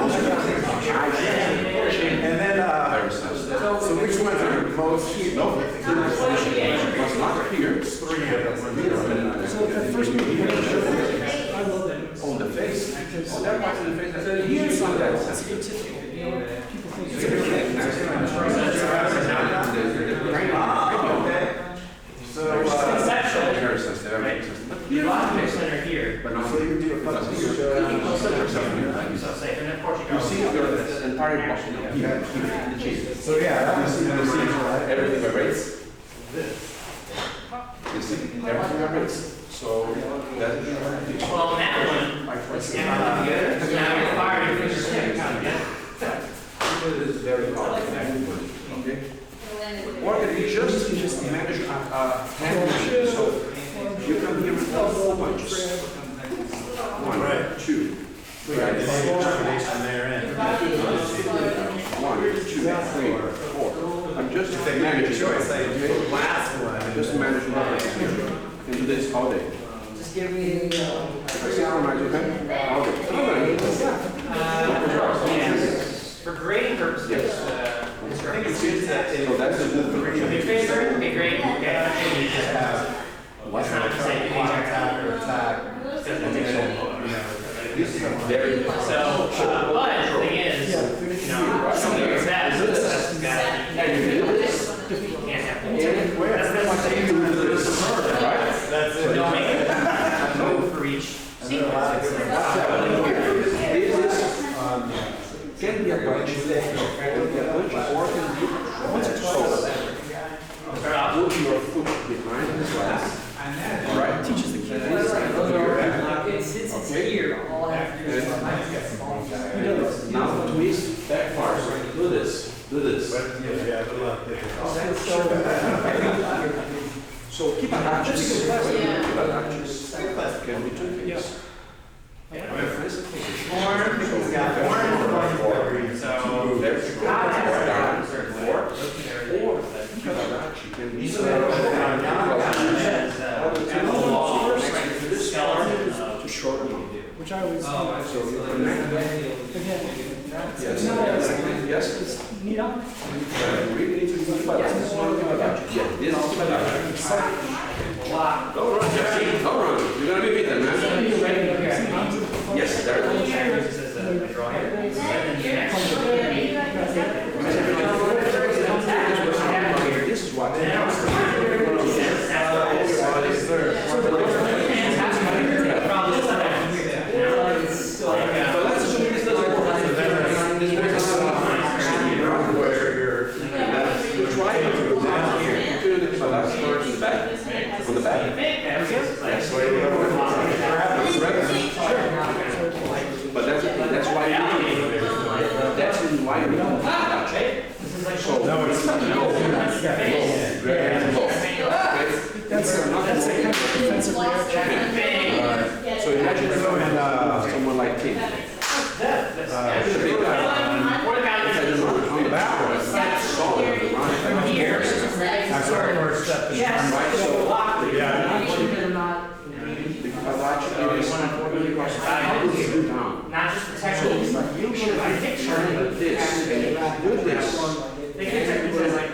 And then, so which ones are most? No. What's not here? Three of them. On the face. Oh, that part of the face. Here's some of that. Okay. So, Very sensitive. Your logic center here. But not so you do a couple of So say, and then Portugal. You see your entire body here, the chin. So yeah, you see Everything vibrates. You see, everything vibrates. So that is Well, that one, now you're firing your fingers. it is very powerful. Okay? Or if you just manage a hand motion, so you come here with all punches. One, two. Right, this is the combination there in. 1, 2, 3, 4. I'm just managing. Choice, like you do the last one. Just managing. And do this all day. Just give me I see how much you can. All day. For grading purposes, Yes. instructions. So that's the movement. Your favorite? Okay, great. Okay. What's It's not to say you need to Attack or attack. This is very So, but the thing is, something like that is this guy. You can't have it. That's what they do with this. That's it. Don't make it move for each sequence. Can be a punch, or can be put your foot behind this glass. Alright? Teaches the kids. it's here. All I have to do is Now twist that far. So do this. Do this. Yeah, good luck. So keep attached. Keep attached. Can be two things. So, There's to shorten it. Which I always, So you connect that. Yes. it's neat on. We really need to do it. Yes, this is not Kibadachi. Yes, this is Kibadachi. Don't run, Jesse. Don't run. You're gonna be beaten, man. Yes, there it is. This is what. But let's assume this doesn't work. Try to do that here. Do the Kibadachi first, the back. On the back. Yes. But that's why So, No, it's not. no, grab and go. That's a kind of defensive reaction. So imagine someone like him. I'm sorry, we're stepping. Right, so, Yeah. because actually, it is how do you do down? Not just So, protecting. you should be picturing this, and you do this. They can protect it like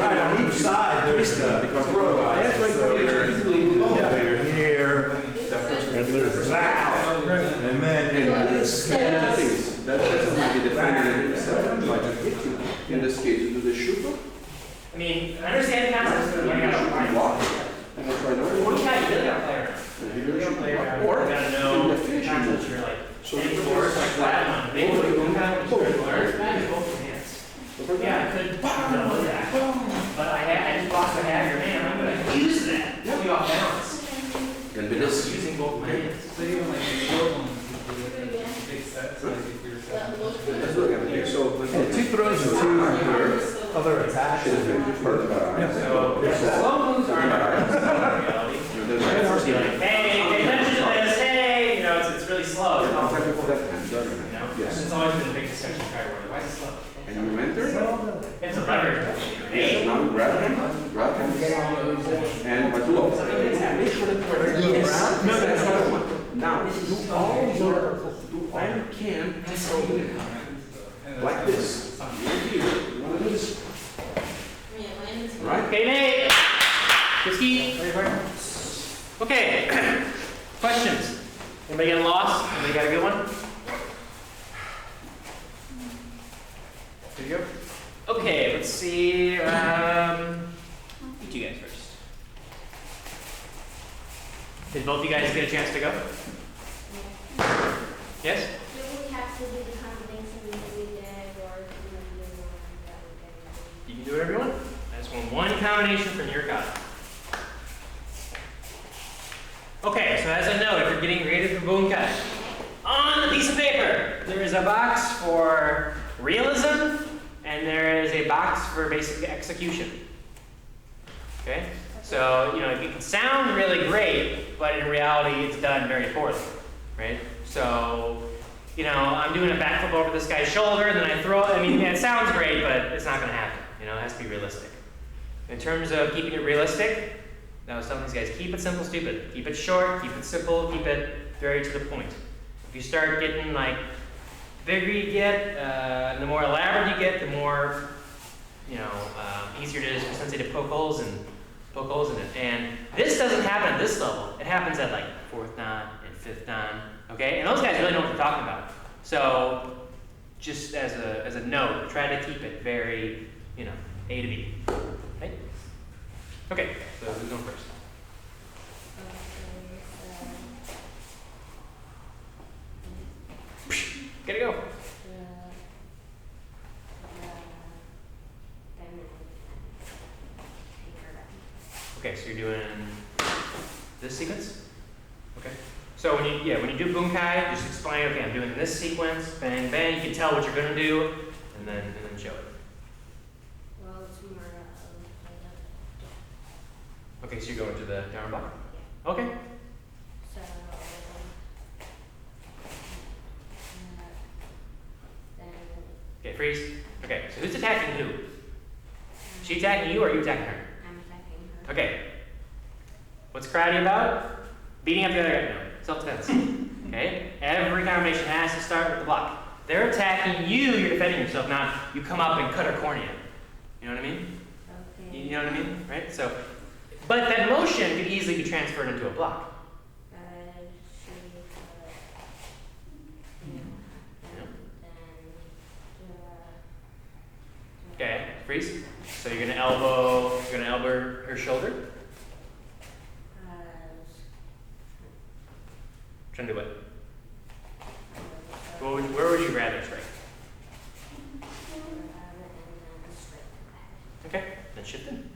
Right, on each side, there's the. Because that's right, So there's here, and there's that, and then. And this things, that doesn't be defended in itself, like a hit you. In this case, you do the shooter, I mean, I understand the concept, but you gotta block, and that's right now. What do you got? You really gotta play around. You really should Play around. block. Or, You gotta in know the the finishing concepts move. you're like. So Any you force, do like flat one. Maybe what you don't have, which is very large, use both your hands. Yeah, I could double that. But I just lost the half your hand, I'm gonna use that. Put me off balance. Can be this. Using both my hands. So even like the short ones, you do it in big sets, like if you're setting. Let's look at it here. So, Two throws and two other attacks. So, slow moves aren't reality. Hey, pay attention to this, hey! You know, it's really slow. You know? Yes. It's always been a big discussion prior to why is it slow? And you enter, It's a leverage. yes, now grab him, and do all. Make sure that you're around. No, that's not the one. Now, do all you can to throw it in. Like this. Here, you want to do this? Right? Okay, Nate. Whiskey. Okay. Questions? Anybody getting lost? Anybody got a good one? There you go. Okay, let's see. You two guys first. Did both you guys get a chance to go? Yes? Do we have to do the combination we did, or do we do one that we did? You can do whatever you want. I just want one combination from your kata. Okay, so as a note, if you're getting creative for bunkai, on the piece of paper, there is a box for realism, and there is a box for basic execution. Okay? So, you know, it can sound really great, but in reality, it's done very poorly, right? So, you know, I'm doing a backflip over this guy's shoulder, and then I throw it. I mean, it sounds great, but it's not going to happen. You know, it has to be realistic. In terms of keeping it realistic, I was telling these guys, keep it simple, stupid. Keep it short, keep it simple, keep it very to the point. If you start getting, like, bigger you get, the more elaborate you get, the more, you know, easier it is for Sensei to poke holes in it. And this doesn't happen at this level. It happens at, like, 4th dan and 5th dan, okay? And those guys really know what they're talking about. So, just as a note, try to keep it very, you know, A to B, right? Okay, so who's going first? Gotta go. Okay, so you're doing this sequence? Okay. So when you do bunkai, just explain, okay, I'm doing this sequence, bang, bang, you can tell what you're gonna do, and then show it. Well, it's more Okay, so you're going to the down block? Okay. so, then Okay, freeze. Okay, so who's attacking who? She attacking you or are you attacking her? I'm attacking her. Okay. What's karate about? Beating up the other guy. No, self-defense. Okay? Every combination has to start with the block. They're attacking you, you're defending yourself. Now, you come up and cut her cornea. You know what I mean? Okay. You know what I mean? Right? So, but that motion could easily be transferred into a block. Okay, freeze. So you're gonna elbow her shoulder. Trying to do what? Where would you rather strike? Okay, then shift in.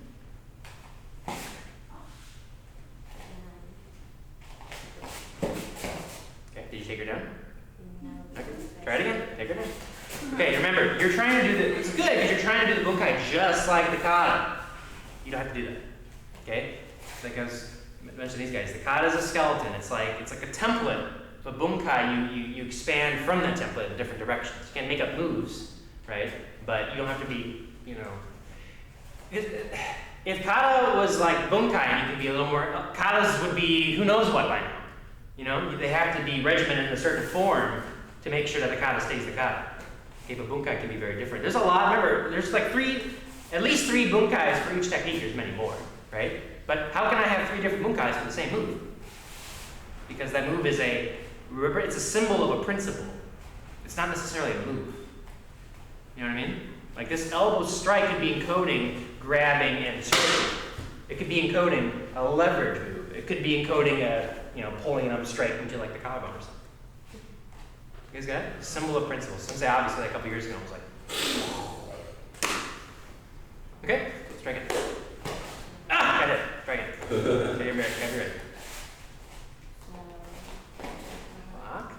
Okay, did you take her down? No. Okay, try it again. Take her down. Okay, remember, you're trying to do the, it's good because you're trying to do the bunkai just like the kata. You don't have to do that, okay? Like I was mentioning these guys, the kata is a skeleton. It's like a template. But bunkai, you expand from that template in different directions. You can make up moves, right? But you don't have to be, you know. If kata was like bunkai, you could be a little more. Katas would be who knows what by now. You know, they have to be regimented in a certain form to make sure that the kata stays the kata. Okay, but bunkai can be very different. There's a lot. Remember, there's like at least three bunkais for each technique. There's many more, right? But how can I have 3 different bunkais for the same move? Because that move is it's a symbol of a principle. It's not necessarily a move. You know what I mean? Like this elbow strike could be encoding grabbing and striking. It could be encoding a leverage move. It could be encoding pulling an up strike into like the collarbone or something. You guys got it? Symbol of principle. Sensei Avi said that a couple years ago. I was like, okay, let's try again. Ah, got it. Try again. Okay, you're ready. Lock.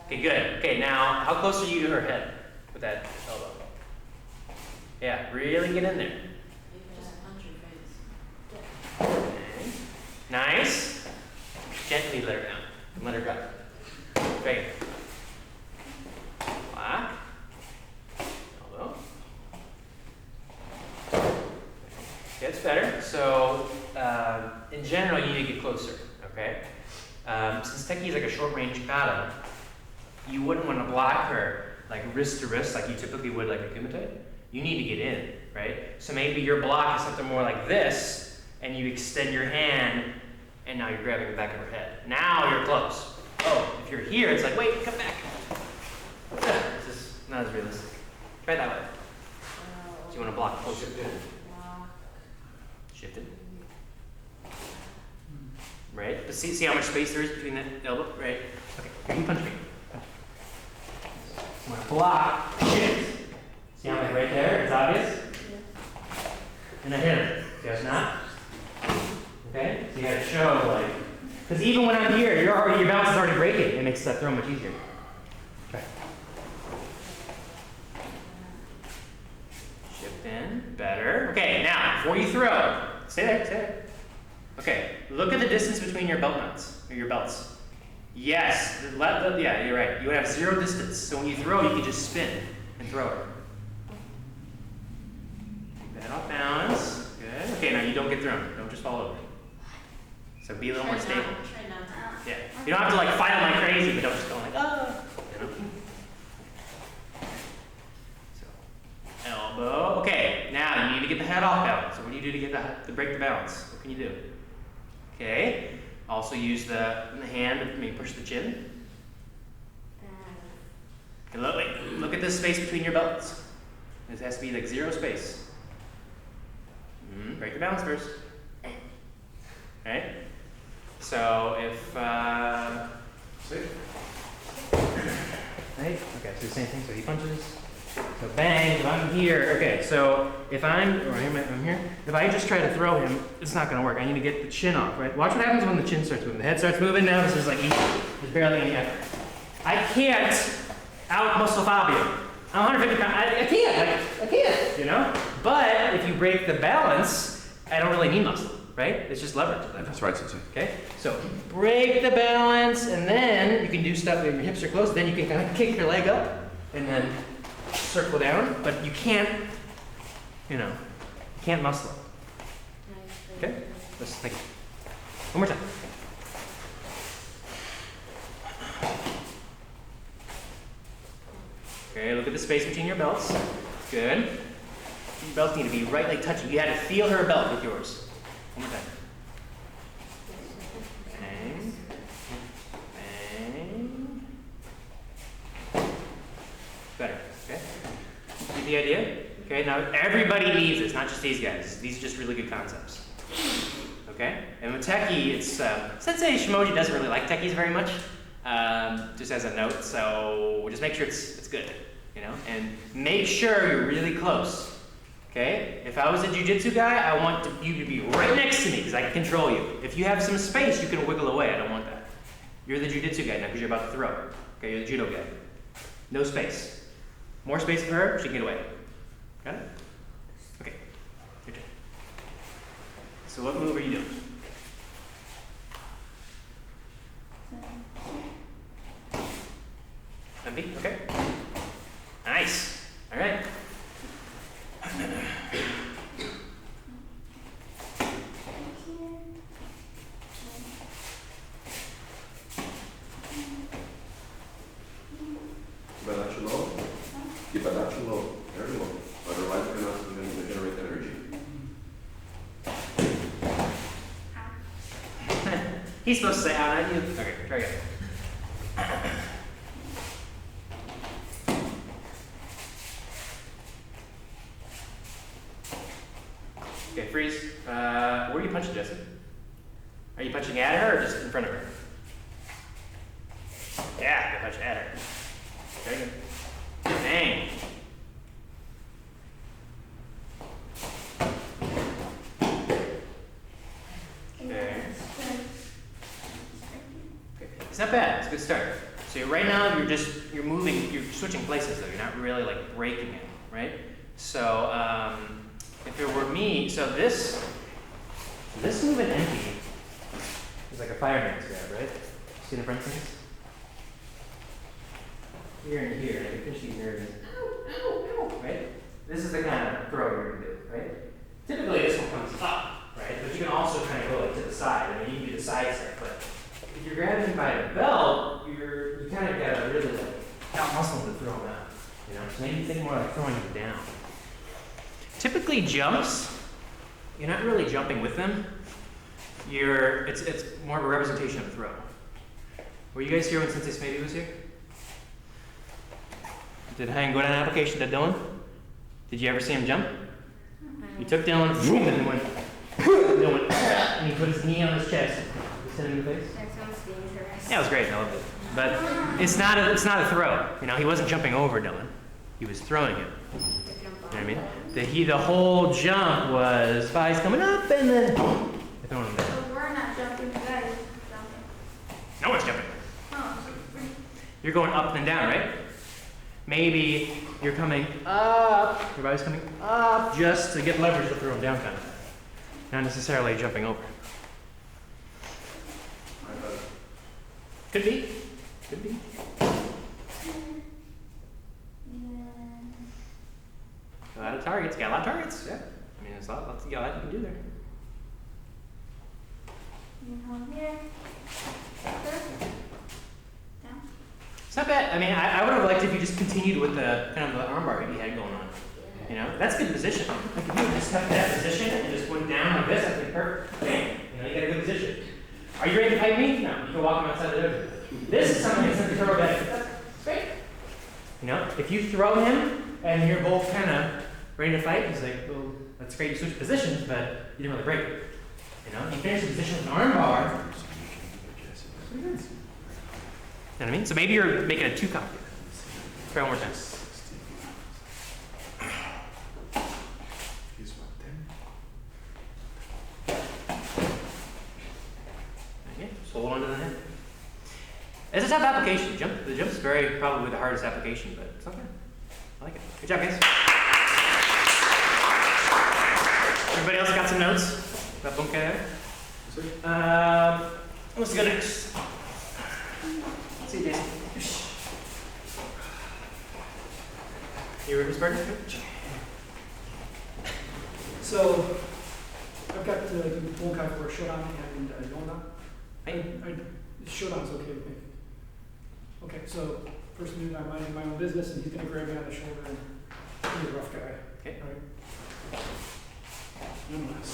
Okay, good. Okay, now how close are you to her head with that elbow? Yeah, really get in there. Just punch your face. Okay. Nice. Gently let her down. And let her drop. Great. Lock. Elbow. Gets better. So, in general, you need to get closer. Okay. Since Teki is like a short-range kata, you wouldn't want to block her like wrist to wrist like you typically would like a kumite. You need to get in, right? So maybe your block is something more like this, and you extend your hand, and now you're grabbing the back of her head. Now you're close. Oh, if you're here, it's like, wait, come back. This is not as realistic. Try that way. So you want to block closer. Shift it. Right? But see how much space there is between the elbow? Right? Okay, here, you punch me. I'm going to block, shift. See how I'm right there? It's obvious? Yeah. And I hit him. See how it's not? Okay? So you gotta show, like, because even when I'm here, your balance is already breaking. It makes that throw much easier. Okay. Shift in. Better. Okay, now, before you throw, stay there. Okay, look at the distance between your belt nuts, or your belts. Yes, yeah, you're right. You would have 0 distance. So when you throw, you can just spin and throw it. Keep that off balance. Good. Okay, now you don't get thrown. Don't just fall over. So be a little more stable. Try not to. Yeah. You don't have to like fight them like crazy, but don't just go like, oh. You know? So, elbow. Okay, now you need to get the head off balance. So what do you do to break the balance? What can you do? Okay. Also use the hand to maybe push the chin. Okay, look at this space between your belts. This has to be like 0 space. Break the balance first. Right? So if right? Okay, so the same thing. So he punches. So bang, if I'm here. Okay, so if I'm here. If I just try to throw him, it's not gonna work. I need to get the chin off, right? Watch what happens when the chin starts moving. The head starts moving now. This is like easy. There's barely any effort. I can't out muscle Fabio. I'm 150 pounds. I can't, you know? But if you break the balance, I don't really need muscle, right? It's just leverage. That's right, Sensei. Okay? So break the balance, and then you can do stuff when your hips are close. Then you can kind of kick your leg up, and then circle down. But you can't, you can't muscle it. Okay? Let's think. One more time. Okay, look at the space between your belts. Good. Your belts need to be right like touching. You had to feel her belt with yours. One more time. Bang. Bang. Better. Okay? Get the idea? Okay, now everybody needs this, not just these guys. These are just really good concepts. Okay? And with Teki, it's Sensei Shimoji doesn't really like Tekis very much. Just as a note, so just make sure it's good, and make sure you're really close. Okay? If I was a jiu-jitsu guy, I want you to be right next to me because I can control you. If you have some space, you can wiggle away. I don't want that. You're the jiu-jitsu guy now because you're about to throw. Okay, you're the judo guy. No space. More space for her, she can get away. Got it? Okay, your turn. So what move are you doing? Empty, okay. Nice, all right. Keep it low. Keep it low. Very low. Otherwise, you're not going to generate energy. He's supposed to say out, not you. Okay, try again. Okay, freeze. Where are you punching, Jesse? Are you punching at her or just in front of her? Yeah, you're punching at her. Very good. Dang. Okay. It's not bad. It's a good start. So right now you're moving, you're switching places though. You're not really like breaking it, right? So if it were me, so this move in empty is like a fireman's grab, right? See the front things? Here and here, and I can finish these nerves. Right? This is the kind of throw you're gonna do, right? Typically this one comes up, right? But you can also kind of go like to the side. I mean, you can do the side step, but if you're grabbing by the belt, you kind of gotta really like out muscle to throw them out. You know, so maybe think more like throwing them down. Typically jumps, you're not really jumping with them. It's more of a representation of a throw. Were you guys here when Sensei Smitty was here? Did Hein go down an application to Dylan? Did you ever see him jump? He took Dylan, boom, and then went, Dylan went, and he put his knee on his chest. Just hit him in the face. That sounds dangerous. Yeah, it was great. I loved it. But it's not a throw. You know, he wasn't jumping over Dylan. He was throwing him. You know what I mean? The whole jump was Vi's coming up and then throwing him down. But we're not jumping, you guys are jumping. No one's jumping. Oh. You're going up and down, right? Maybe you're coming up, your body's coming up just to get leverage to throw him down kind of thing. Not necessarily jumping over. Could be. Could be. A lot of targets. Got a lot of targets. Yeah. I mean, there's a lot you can do there. Here. Down. It's not bad. I mean, I would have liked if you just continued with the kind of the armbar you had going on. You know, that's good position. Like if you just kept that position and just went down like this, I think perfect. Bam. You know, you got a good position. Are you ready to fight me? No. You can walk him outside the door. This is something that's going to throw better. That's great. You know, if you throw him and you're both kind of ready to fight, he's like, well, that's great. You switch positions, but you didn't really break it. You know, you finish the position with an armbar. You know what I mean? So maybe you're making a 2 count here. Try one more time. Okay, just hold on to the head. It's a tough application. The jump is probably the hardest application, but it's okay. I like it. Good job, guys. Everybody else got some notes about bunkai there? Let's go next. See you, Jason. You ready, Spartan? So, I've got the bunkai for Shodan and Yona. Shodan's okay with me. Okay, so first move, I'm minding my own business, and he's going to grab me on the shoulder and he's a rough guy. Okay. All right. Nice.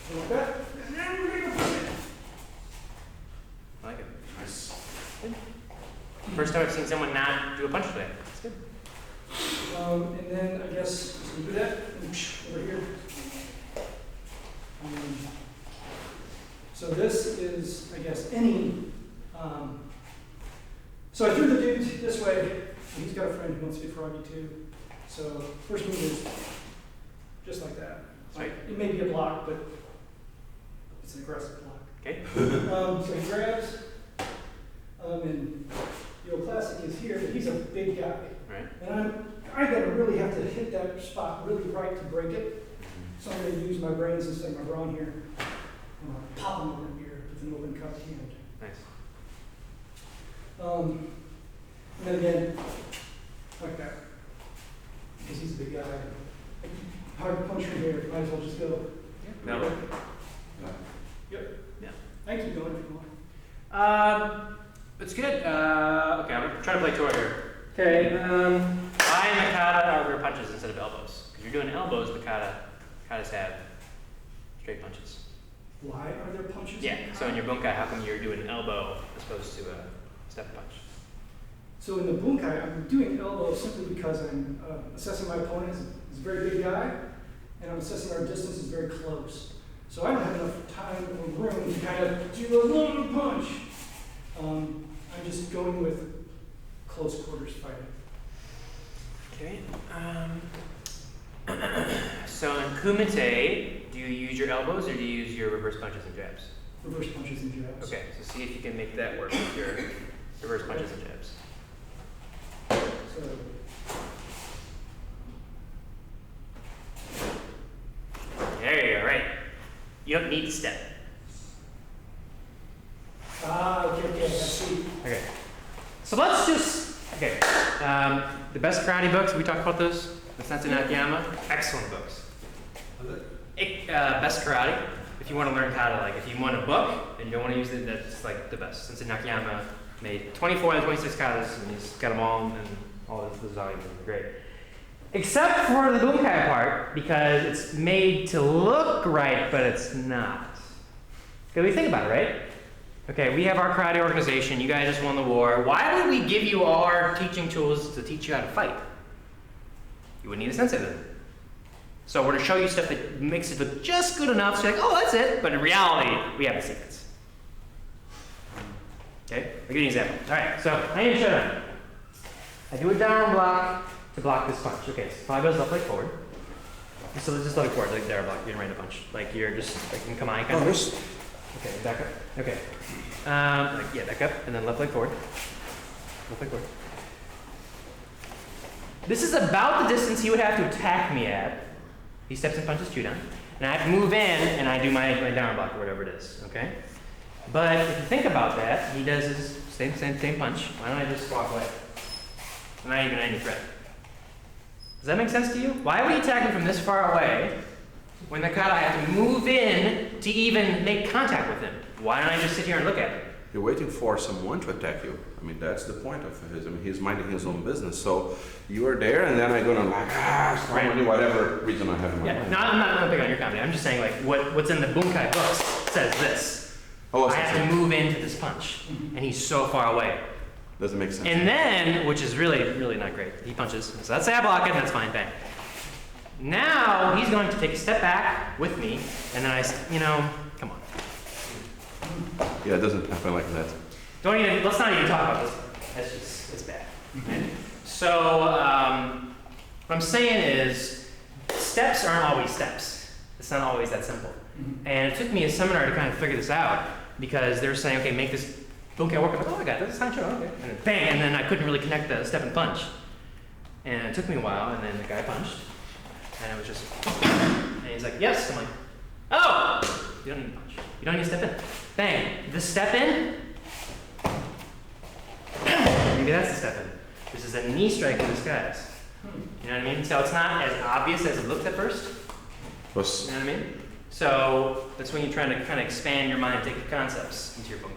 So like that, and then we're going to put it. I like it. Nice. Good. First time I've seen someone not do a punch today. That's good. And then I guess we do that over here. So this is, I guess, any. So I threw the dude this way, and he's got a friend who wants to be froggy too. So first move is just like that. Right. It may be a block, but it's an aggressive block. Okay. So he grabs, and classic is here, but he's a big guy. Right. And I gotta really have to hit that spot really right to break it. So I'm gonna use my brains instead of my brawn here. I'm gonna pop him over here with an open cupped hand. Nice. And then again, like that. Because he's a big guy. Hard to punch from here, might as well just go. No. Yep. Yeah. I keep going if you want. It's good. Okay, I'm trying to play tour here. Okay. Why Mikata are there punches instead of elbows? Because you're doing elbows, Mikatas have straight punches. Why are there punches? Yeah. So in your bunkai, how come you're doing an elbow as opposed to a step punch? So in the bunkai, I'm doing elbow simply because I'm assessing my opponent as a very big guy, and I'm assessing our distance is very close. So I don't have enough time or room to kind of do a long punch. I'm just going with close quarters fighting. Okay. So in Kumite, do you use your elbows or do you use your reverse punches and jabs? Reverse punches and jabs. Okay, so see if you can make that work with your reverse punches and jabs. So, There you go, right. You don't need to step. okay, I see. Okay. So let's just, okay. The best karate books, we talked about those. The Sensei Nishiyama, excellent books. Best karate, if you want to learn how to, like, if you want a book and you don't want to use it, that's like the best. Sensei Nishiyama made 24 and 26 katas, and he's got them all, and all this volumes are great. Except for the bunkai part, because it's made to look right, but it's not. Because we think about it, right? Okay, we have our karate organization, you guys just won the war. Why would we give you all our teaching tools to teach you how to fight? You wouldn't need a sensei then. So we're going to show you stuff that makes it look just good enough, so you're like, oh, that's it. But in reality, we have the secrets. Okay, I'll give you an example. All right, so I am Shotokan. I do a down block to block this punch. Okay, so 5 goes left leg forward. So let's just let it forward, like down block, you're ready to punch. Like you're just, like in Kamae kind of. Okay, back up. Okay. Back up, and then left leg forward. Left leg forward. This is about the distance he would have to attack me at. He steps and punches 2 down. And I have to move in, and I do my down block, or whatever it is, okay? But if you think about that, he does his same punch. Why don't I just walk away? I'm not even any threat. Does that make sense to you? Why would he attack me from this far away when the kata I have to move in to even make contact with him? Why don't I just sit here and look at him? You're waiting for someone to attack you. I mean, that's the point of his. I mean, he's minding his own business. So you are there, and then I'm gonna Right. whatever reason I have in my Yeah, mind. no, I'm not picking on your comedy. I'm just saying, like, what's in the bunkai books says this. Oh, I have to move into this punch, and he's so far away. doesn't make sense. And then, which is really, really not great, he punches. So let's say I block it, and that's fine, bang. Now, he's going to take a step back with me, and then come on. Yeah, it doesn't happen like that. Let's not even talk about this. That's just, it's bad. Right? So, what I'm saying is, steps aren't always steps. It's not always that simple. And it took me a seminar to kind of figure this out, because they were saying, okay, make this bunkai work. I'm like, oh, I got this. It's not sure. Okay. And then bang, and then I couldn't really connect the step and punch. And it took me a while, and then the guy punched, and it was just, and he's like, yes. I'm like, oh, you don't need to punch. You don't need to step in. Bang, this step in, maybe that's the step in. This is a knee strike in disguise. You know what I mean? So it's not as obvious as it looked at first. You know what I mean? So that's when you're trying to kind of expand your mind, take the concepts into your bunkai.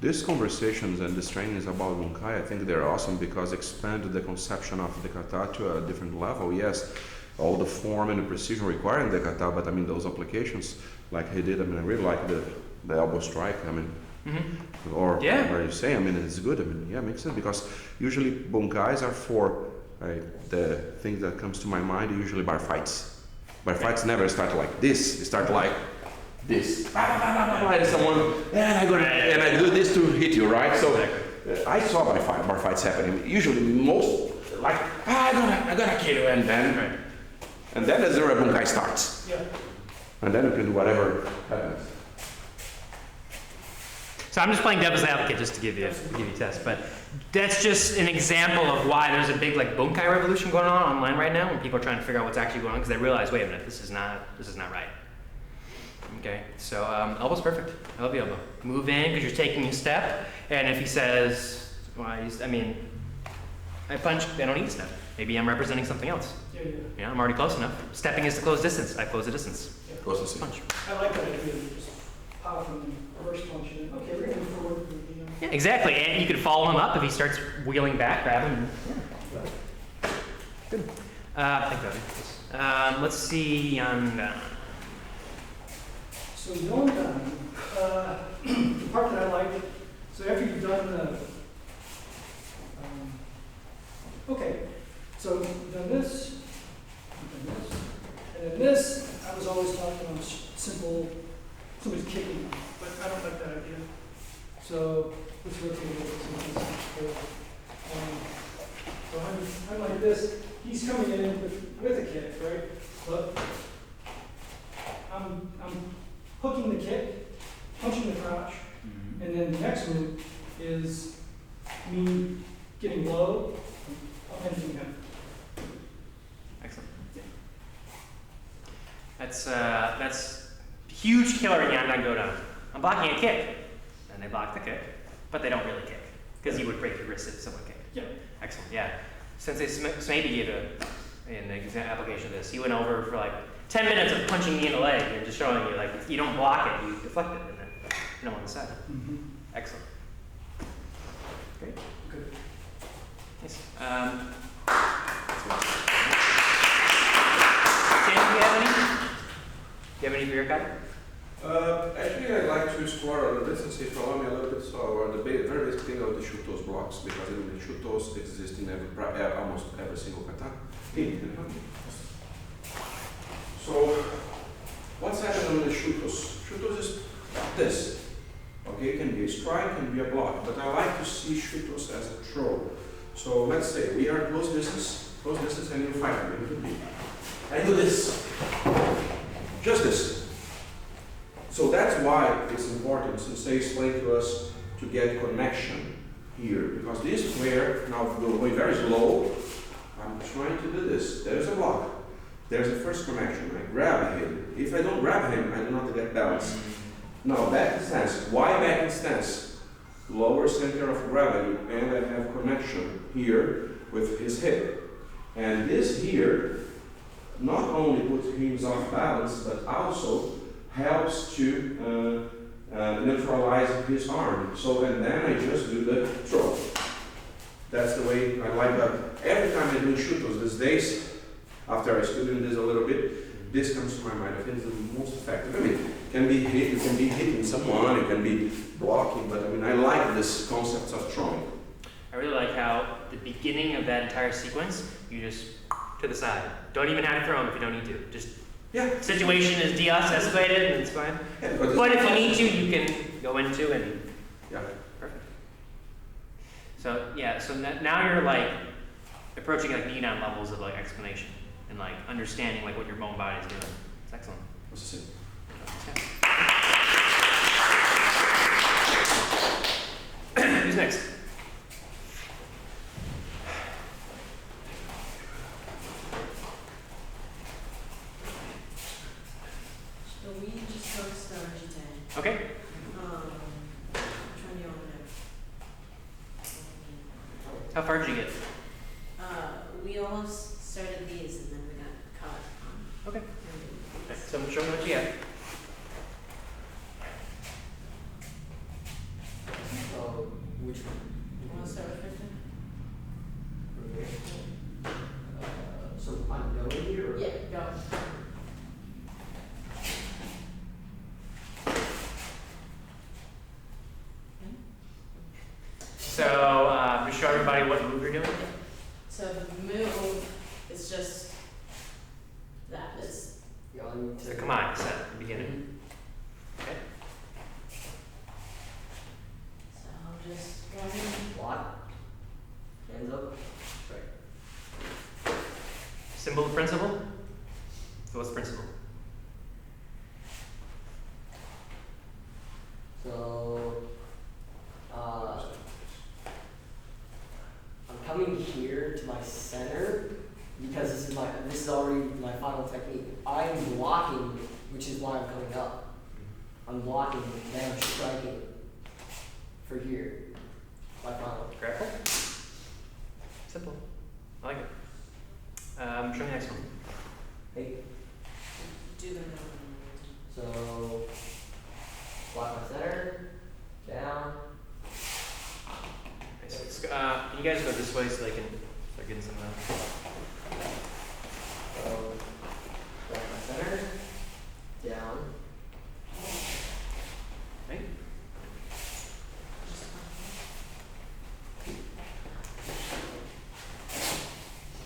These conversations and these trainings about bunkai, I think they're awesome because expand the conception of the kata to a different level. Yes, all the form and the precision required in the kata, but I mean those applications, like he did. I mean, I really like the elbow strike. I mean, or where you say, I mean, it's good. I mean, yeah, it makes sense because usually bunkais are for the thing that comes to my mind. Usually bar fights. Bar fights never start like this. They start like this. And someone, and I do this to hit you, right? So I saw bar fights happening. Usually most like I'm gonna kill you, and then that's where a bunkai starts. Yeah. And then you can do whatever happens. So I'm just playing devil's advocate just to give you a test, but that's just an example of why there's a big like bunkai revolution going on online right now when people are trying to figure out what's actually going on because they realize, wait a minute, this is not right. Okay, so elbow's perfect. I love the elbow. Move in because you're taking a step, and if he says, well, I punch, I don't need to step. Maybe I'm representing something else. Yeah. I'm already close enough. Stepping is to close distance. I close the distance. Close the Punch. I like that idea of just pop and reverse punch and then, okay, we're going forward. Yeah, exactly, and you can follow him up if he starts wheeling back, grab him. Yeah. Good. Thank you. Let's see on. So Yondan, the part that I like, so after you've done the, okay, so you've done this, and then this, I was always talking about simple, somebody's kicking, but I don't like that idea. So let's rotate it. So I'm like this, he's coming in with a kick, right? But I'm hooking the kick, punching the crotch, and then the next move is me getting low, punching him. Excellent. That's huge killer in Yandan Godan. I'm blocking a kick, and they block the kick, but they don't really kick because you would break your wrist if someone kicked. Yeah. Excellent. Yeah. Sensei Smaby gave an application of this. He went over for like 10 minutes of punching me in the leg and just showing you like you don't block it, you deflect it, and then on the side. Excellent. Great. Good. Nice. Sam, do you have any? Do you have any for your guy? Actually, I'd like to explore a little bit, since you allow me a little bit, so the very basic thing of the Shotos blocks, because even the Shotos exist in almost every single kata. So, what's happening with the Shotos? Shotos is this. Okay, it can be a strike, can be a block, but I like to see Shotos as a throw. So let's say we are close distance, and you fight me. I do this. Just this. So that's why it's important, Sensei explained to us, to get connection here. Because this player, now going very slow, I'm trying to do this. There's a block. There's a first connection. I grab him. If I don't grab him, I do not get balance. Now back in stance. Why back in stance? Lower center of gravity, and I have connection here with his hip. And this here not only puts him off balance, but also helps to neutralize his arm. So, and then I just do the throw. That's the way I like that. Every time I do Shotos these days, after I studied this a little bit, this comes to my mind. I think it's the most effective. I mean, it can be hit, you can be hitting someone, it can be blocking, but I mean, I like this concept of throwing. I really like how the beginning of that entire sequence, you just to the side. Don't even have to throw him if you don't need to. Just situation is de-escalated and it's fine. Yeah, but if you need to, you can go into and perfect. So yeah, so now you're like approaching like Nidan levels of like explanation and like understanding like what your own body is doing. It's excellent. What's this? Who's next? So we just focused on Shihan. Okay. Which one do you want to do? How far did you get? We almost started these and then we got caught on. Okay. So show me what you have. Which one? You want to start with Victor? So I'm going here? Yeah, go. So just show everybody what move you're doing. So the move is just that. It's So come on, set at the beginning. Okay. so I'll just go ahead and Block. Hands up. Straight. Symbol of principle. So what's principle? So center because this is already my final technique. I'm blocking, which is why I'm coming up. I'm blocking, then I'm striking for here. My final. Grapple. Simple. I like it. Show me the next one. Hey, Do the middle. so block my center, down. Nice. Can you guys go this way so they can start getting some of that? So block my center, down. Right?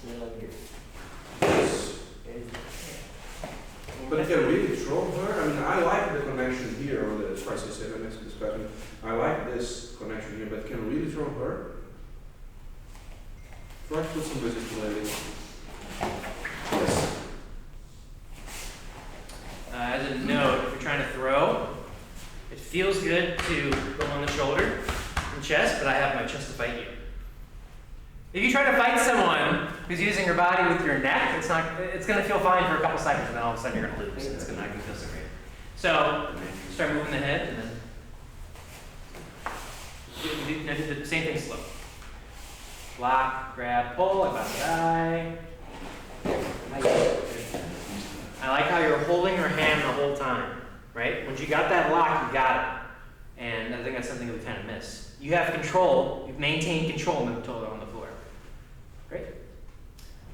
And then I'm here. But can really throw her? I mean, I like the connection here on the spicy 7 next discussion. I like this connection here, but can really throw her? Try to put some resistance. Yes. As a note, if you're trying to throw, it feels good to go on the shoulder and chest, but I have my chest to fight you. If you try to fight someone who's using your body with your neck, it's going to feel fine for a couple seconds, and then all of a sudden you're going to lose. It's not going to feel so great. So start moving the head, and then do the same thing slow. Block, grab, pull, about to die. I like how you're holding your hand the whole time, right? Once you got that lock, you got it. And I think that's something that we kind of miss. You have control, you've maintained control until they're on the floor. Great.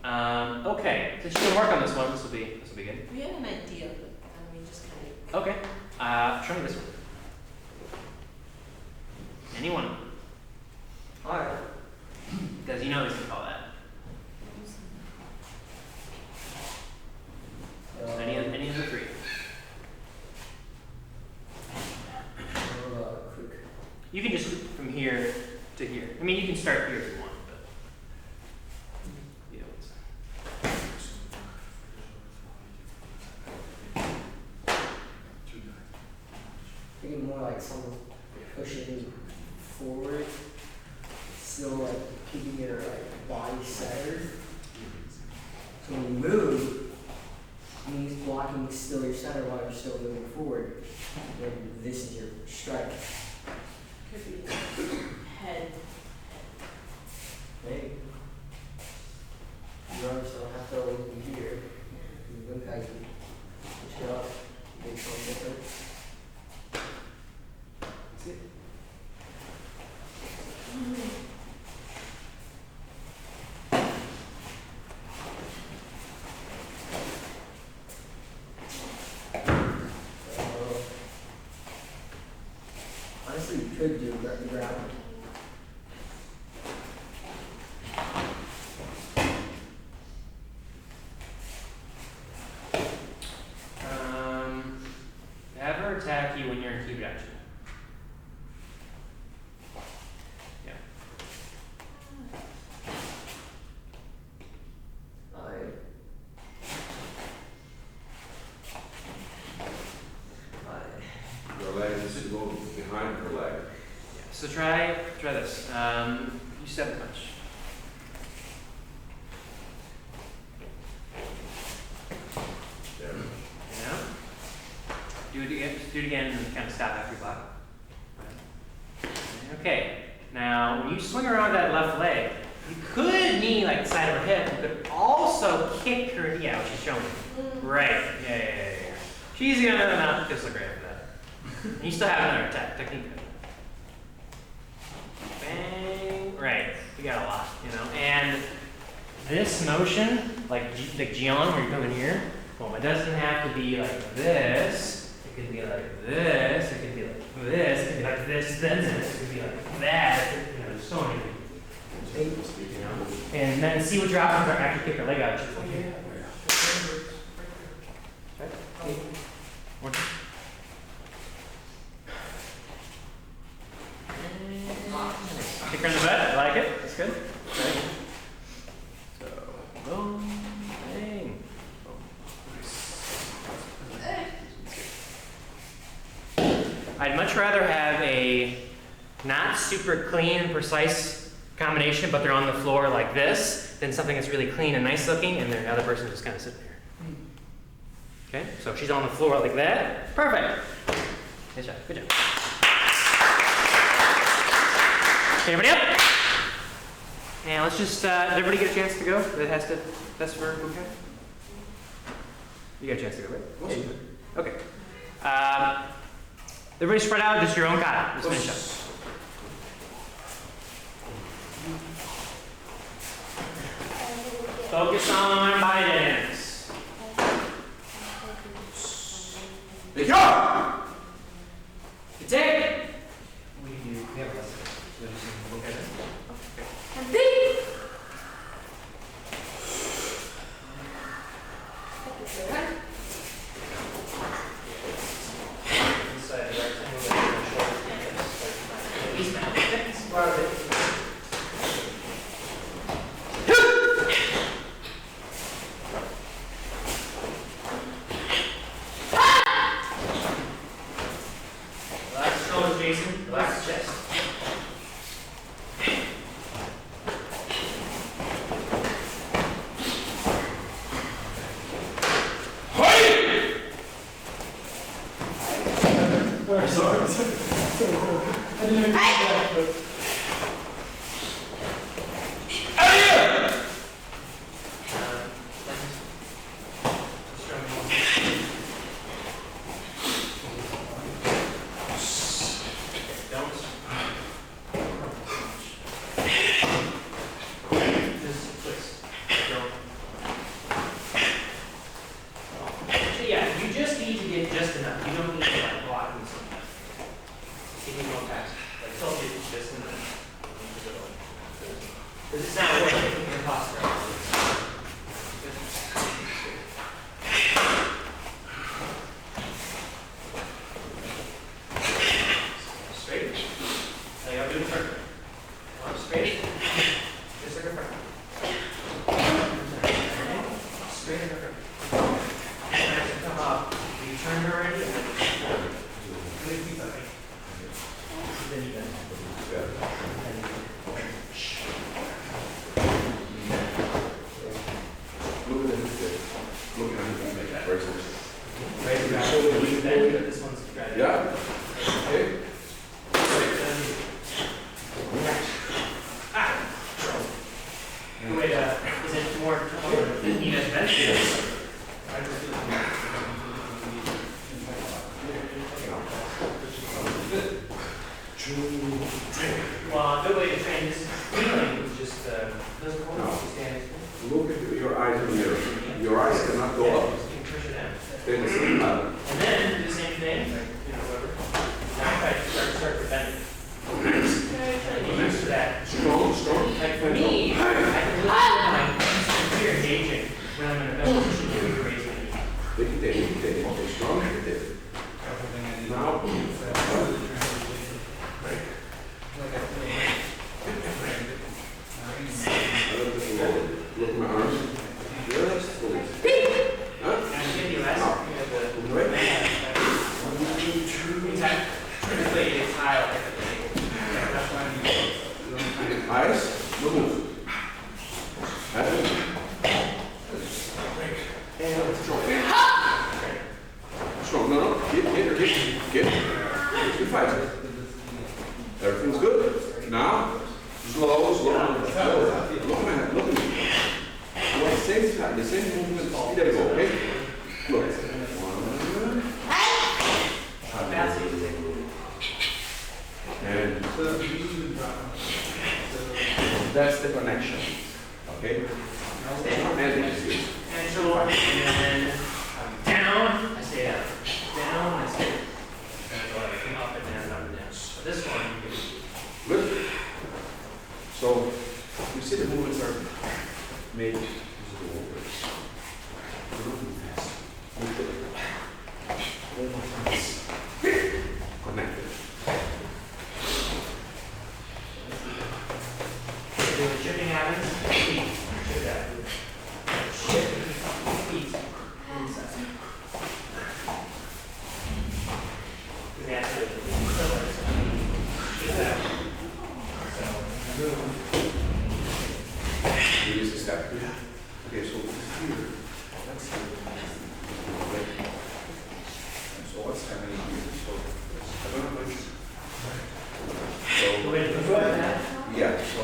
Okay, since you can work on this one, this will be good. We have an idea, but just kind of. Okay, show me this one. Any one of them. Alright. Because you know this can call that. Any of the three. Quick. You can just from here to here. I mean, you can start here if you want, but Thinking more like someone pushing forward, still like keeping your body centered. So when you move, it means blocking still your center while you're still moving forward. Then this is your strike. Could be head. Maybe. Your arms don't have to always be here. You look like you push it up, make something different. that's it. Honestly, you could do the ground. Have her attack you when you're in keep action. Yeah. Your leg needs to go behind her leg. Yeah. So try this. You step punch. There. You know? Do it again and kind of stop after you block. Okay. Now, when you swing around that left leg, you could knee like the side of her hip. You could also kick her knee out. She's showing you. Right. Yeah. She's gonna not feel so great for that. And you still have another technique. Bang. Right. You got a lot, you know. And this motion, like Jihan, where you're coming here, well, it doesn't have to be like this. It could be like this. It could be like this. It could be like this, then this. It could be like that. You know, there's so many. You know. And then see what your options are after you kick her leg out. Okay. One. Kick her in the butt. I like it. That's good. Okay. So, boom, bang. I'd much rather have a not super clean and precise combination, but they're on the floor like this, than something that's really clean and nice looking, and the other person just kind of sitting there. Okay, so if she's on the floor like that, perfect. Nice job, good job. Okay, everybody up? And let's just, did everybody get a chance to go? That has to, that's for okay? You got a chance to go, right? Yeah, okay. Everybody spread out, just your own kata. Just finish up. Focus on body dynamics. Make up! Good day. We have a lesson. So just look at it. And big. Inside the rectangle, the shoulder. East mount. Part of it. Relax the shoulders, Jason. Relax the chest. Sorry. I didn't even do that, but. That's the connection. Okay? And then down, I stay down. Down, I stay down. And go like up and down, up and down. So this one, you can Good. So, you see the movements are made using the movements. We're not moving fast. Move it. All my hands connected. When the chipping happens, feet, chip that. Chip, feet, inside. That's it. Chip that. So, You use the step. Okay, so here, that's here. So what's happening here? So I don't know if so yeah, so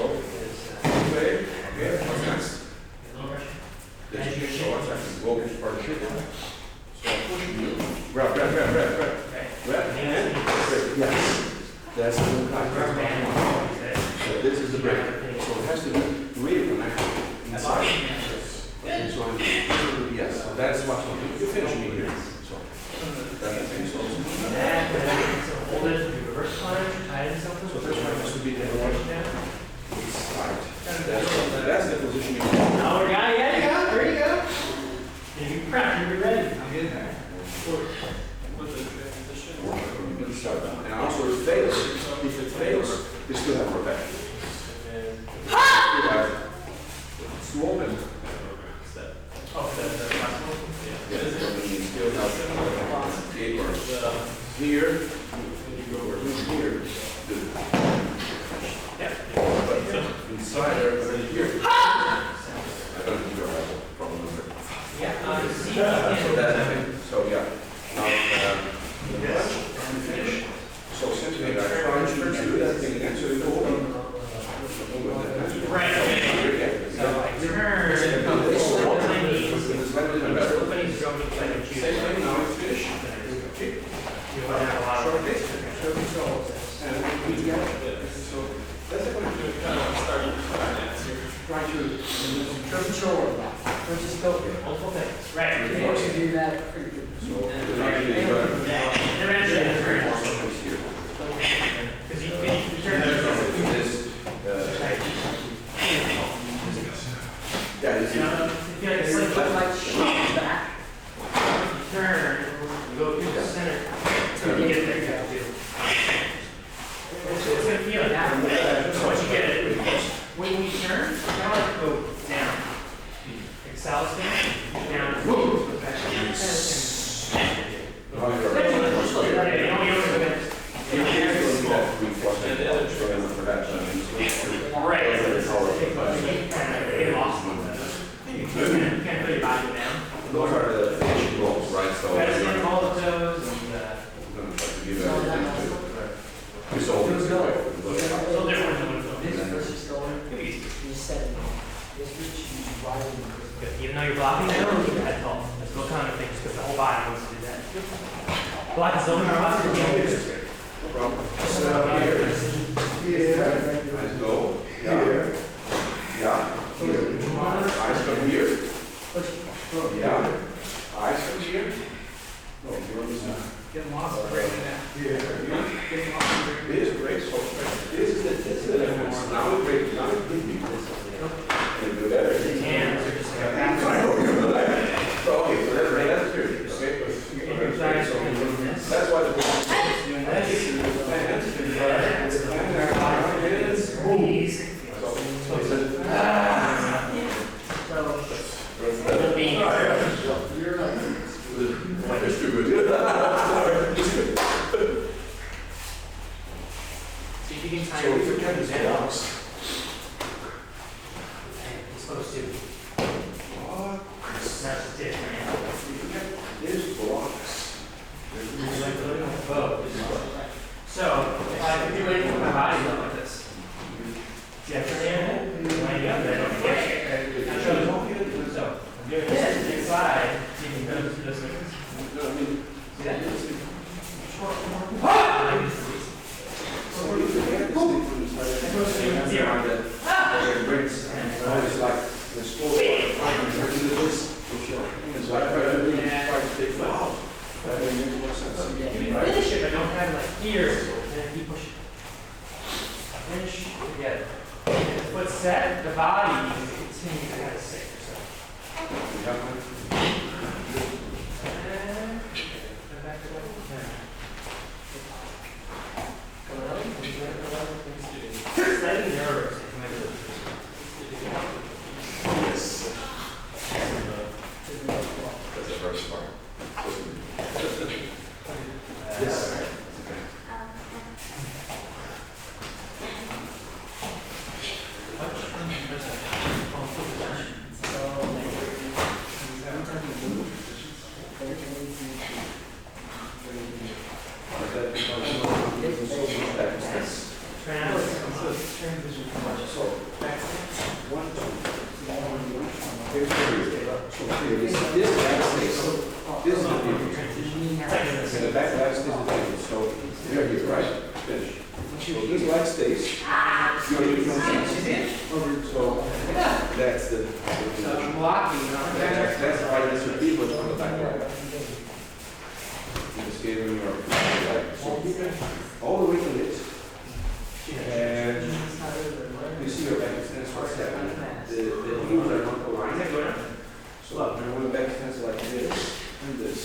okay, what's next? This is so what's happening? Go partnership. So I'm pushing you. Grab. Grab and break. Yes. That's the so this is the break. So it has to be really connected inside. Okay, so yes, so that's what's going to be. You're finishing here. So that's the thing. So hold it, reverse plunge, tie it something. so this one has to be the right. That's the position you want. Oh, yeah, there you go. And you prep, you'll be ready. I'm getting there. With the transition. And also it fails. If it fails, you still have protection. It's too open. Oh, that's the last one? Yes, you still have paper. Here, here. Yeah. But inside there, but here. I don't think you'll have a problem with it. Yeah. So that's the thing. So yeah. Now, finish. So simply I try to do that thing again, so you go over. Right. So I turn. It's a little bit better. Opening's going to play the cue. Same thing, now it's finished. Okay. You want to have a lot of And we get it. So that's what I'm doing. Kind of starting to Try to Control. Just go. multiple things. Right. You can do that pretty good. So Because you turn this, yeah, this is. you feel like it's like Back. turn, you go through the center, so you get there. It's gonna feel like that. So once you get it, when you turn, you kind of like go down. Excel stand, down, whoa, back. Right. You can't put your body down. Those are the finishing goals, right? So Gotta stand all of those and I'm going to try to give everything to it's all it's a little different than what This it's versus going. going. You said this which you riding. Even though you're blocking that, keep your head tall. That's what kind of things, because the whole body wants to do that. Block is over, block is no problem. So here, eyes go, here, yeah, here. Eyes come here, yeah. Eyes come here. No, you're on this side. Getting lost in breaking that. Here, Getting lost in breaking. it is great. So this is the difference. Now we break, now we break. You do better. hands are just like that. So okay, so that's right. That's good. Okay. Your thighs are doing this. That's why the Doing this. Knees. Little beans. That's too good. So you can tie So your if you can just down. box. You're supposed to. That's different. There's blocks. So, if I could do anything with my body, go like this. See, I turn the animal, line up, then don't forget. So, I'm doing this inside, you can go to this way. See that? It's like the store. It's like wow. That makes more sense. You can finish it, but don't have it like here, and then keep pushing. Finish together. The foot's set, the body you can continue to kind of sink yourself. And back to that. Slightly nervous. Yes. That's the first part. Yes. And This leg stays. This is the difference. And the back leg stays the difference. So we're here, right? Finish. So this leg stays. You're in front. So that's the position. That's why this repeat was on the back leg. You skate when you're right. So all the way to this. And you see your back stance what's happening. The heels are not aligned. So I'm going to back stance like this and this.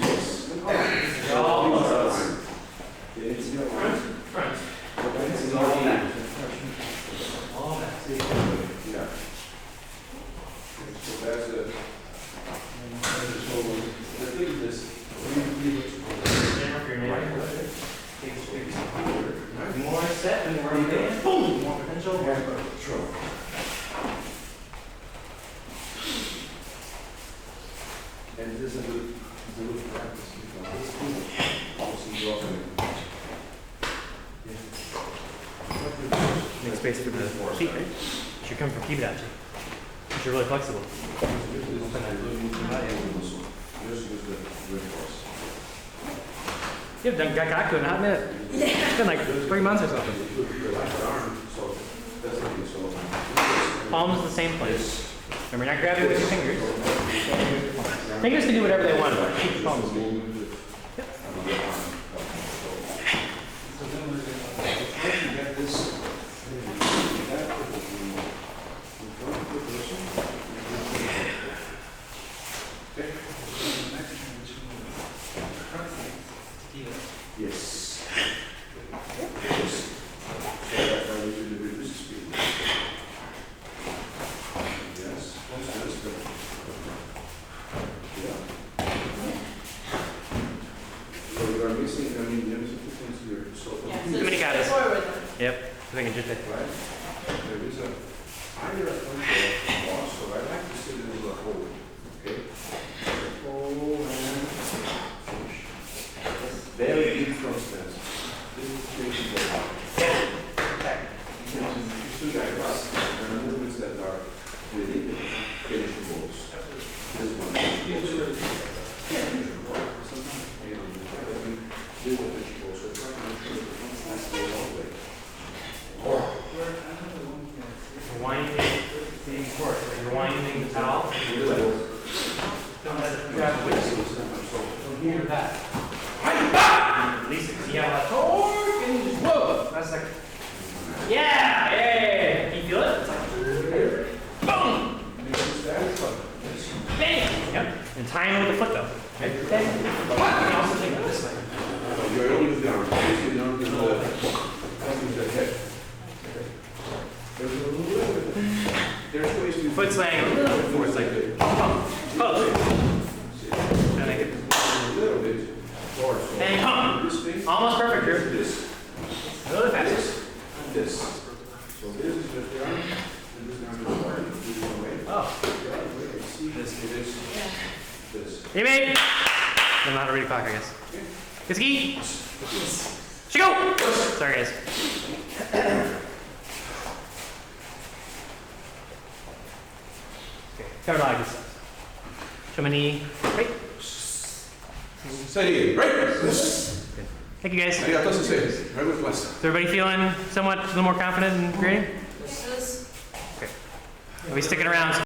Yes. All aligned. It's in front. It's all back. All back. Yeah. So that's the. The thing is this. More set and more advanced. Boom! More potential. More control. And this is a good practice because this people also drop in. Make space for the feet, right? You should come from keep it actually. You're really flexible. You haven't done Gakaku in a hot minute. It's been like 3 months or something. Palms the same place. Remember, you're not grabbing with your fingers. Fingers can do whatever they want, but keep the palms. Yep. Yes. Yes. So that's why we should reduce the speed. Yes. That's good. Yeah. So we are missing, I mean, there's a few things here. So Too many katas. Forward. Yep. I think I just did. right? There is a higher control also. I like to sit in the hole. Okay? Hole and finish. Very deep front stance. This is crazy. You still got cross. There are movements that are really finishing goals. This one. This is a finishing goal. This is a finishing goal. So try to make sure that the front stance goes all the way. Winding the fork. You're winding the towel. Don't let it grab the waist. From here to that. Release it. See how that torque and just whoa. That's like, yeah, yeah. Can you feel it? It's like, boom. Bang. Yep. And tying with the foot though. Okay. You can also take it this way. Your elbow is down. Face down to the head. There's a little bit. There's ways to Foot swaying a little bit forward. It's like, pump. And I get a little bit forward. So and pump. this thing. Almost perfect here. This. A little faster. This. And this. So this is just down. And this down to the body. This is away. Oh. Yeah, see this. It is. This. Hey, mate. I don't know how to read a clock, I guess. Kiski. Go. Sorry, guys. Okay. Covered a lot of good stuff. Show my knee. Right. Say, right. Thank you, guys. Arigato, sensei. Very good class. Is everybody feeling somewhat a little more confident in grading? This is Okay. Are we sticking around?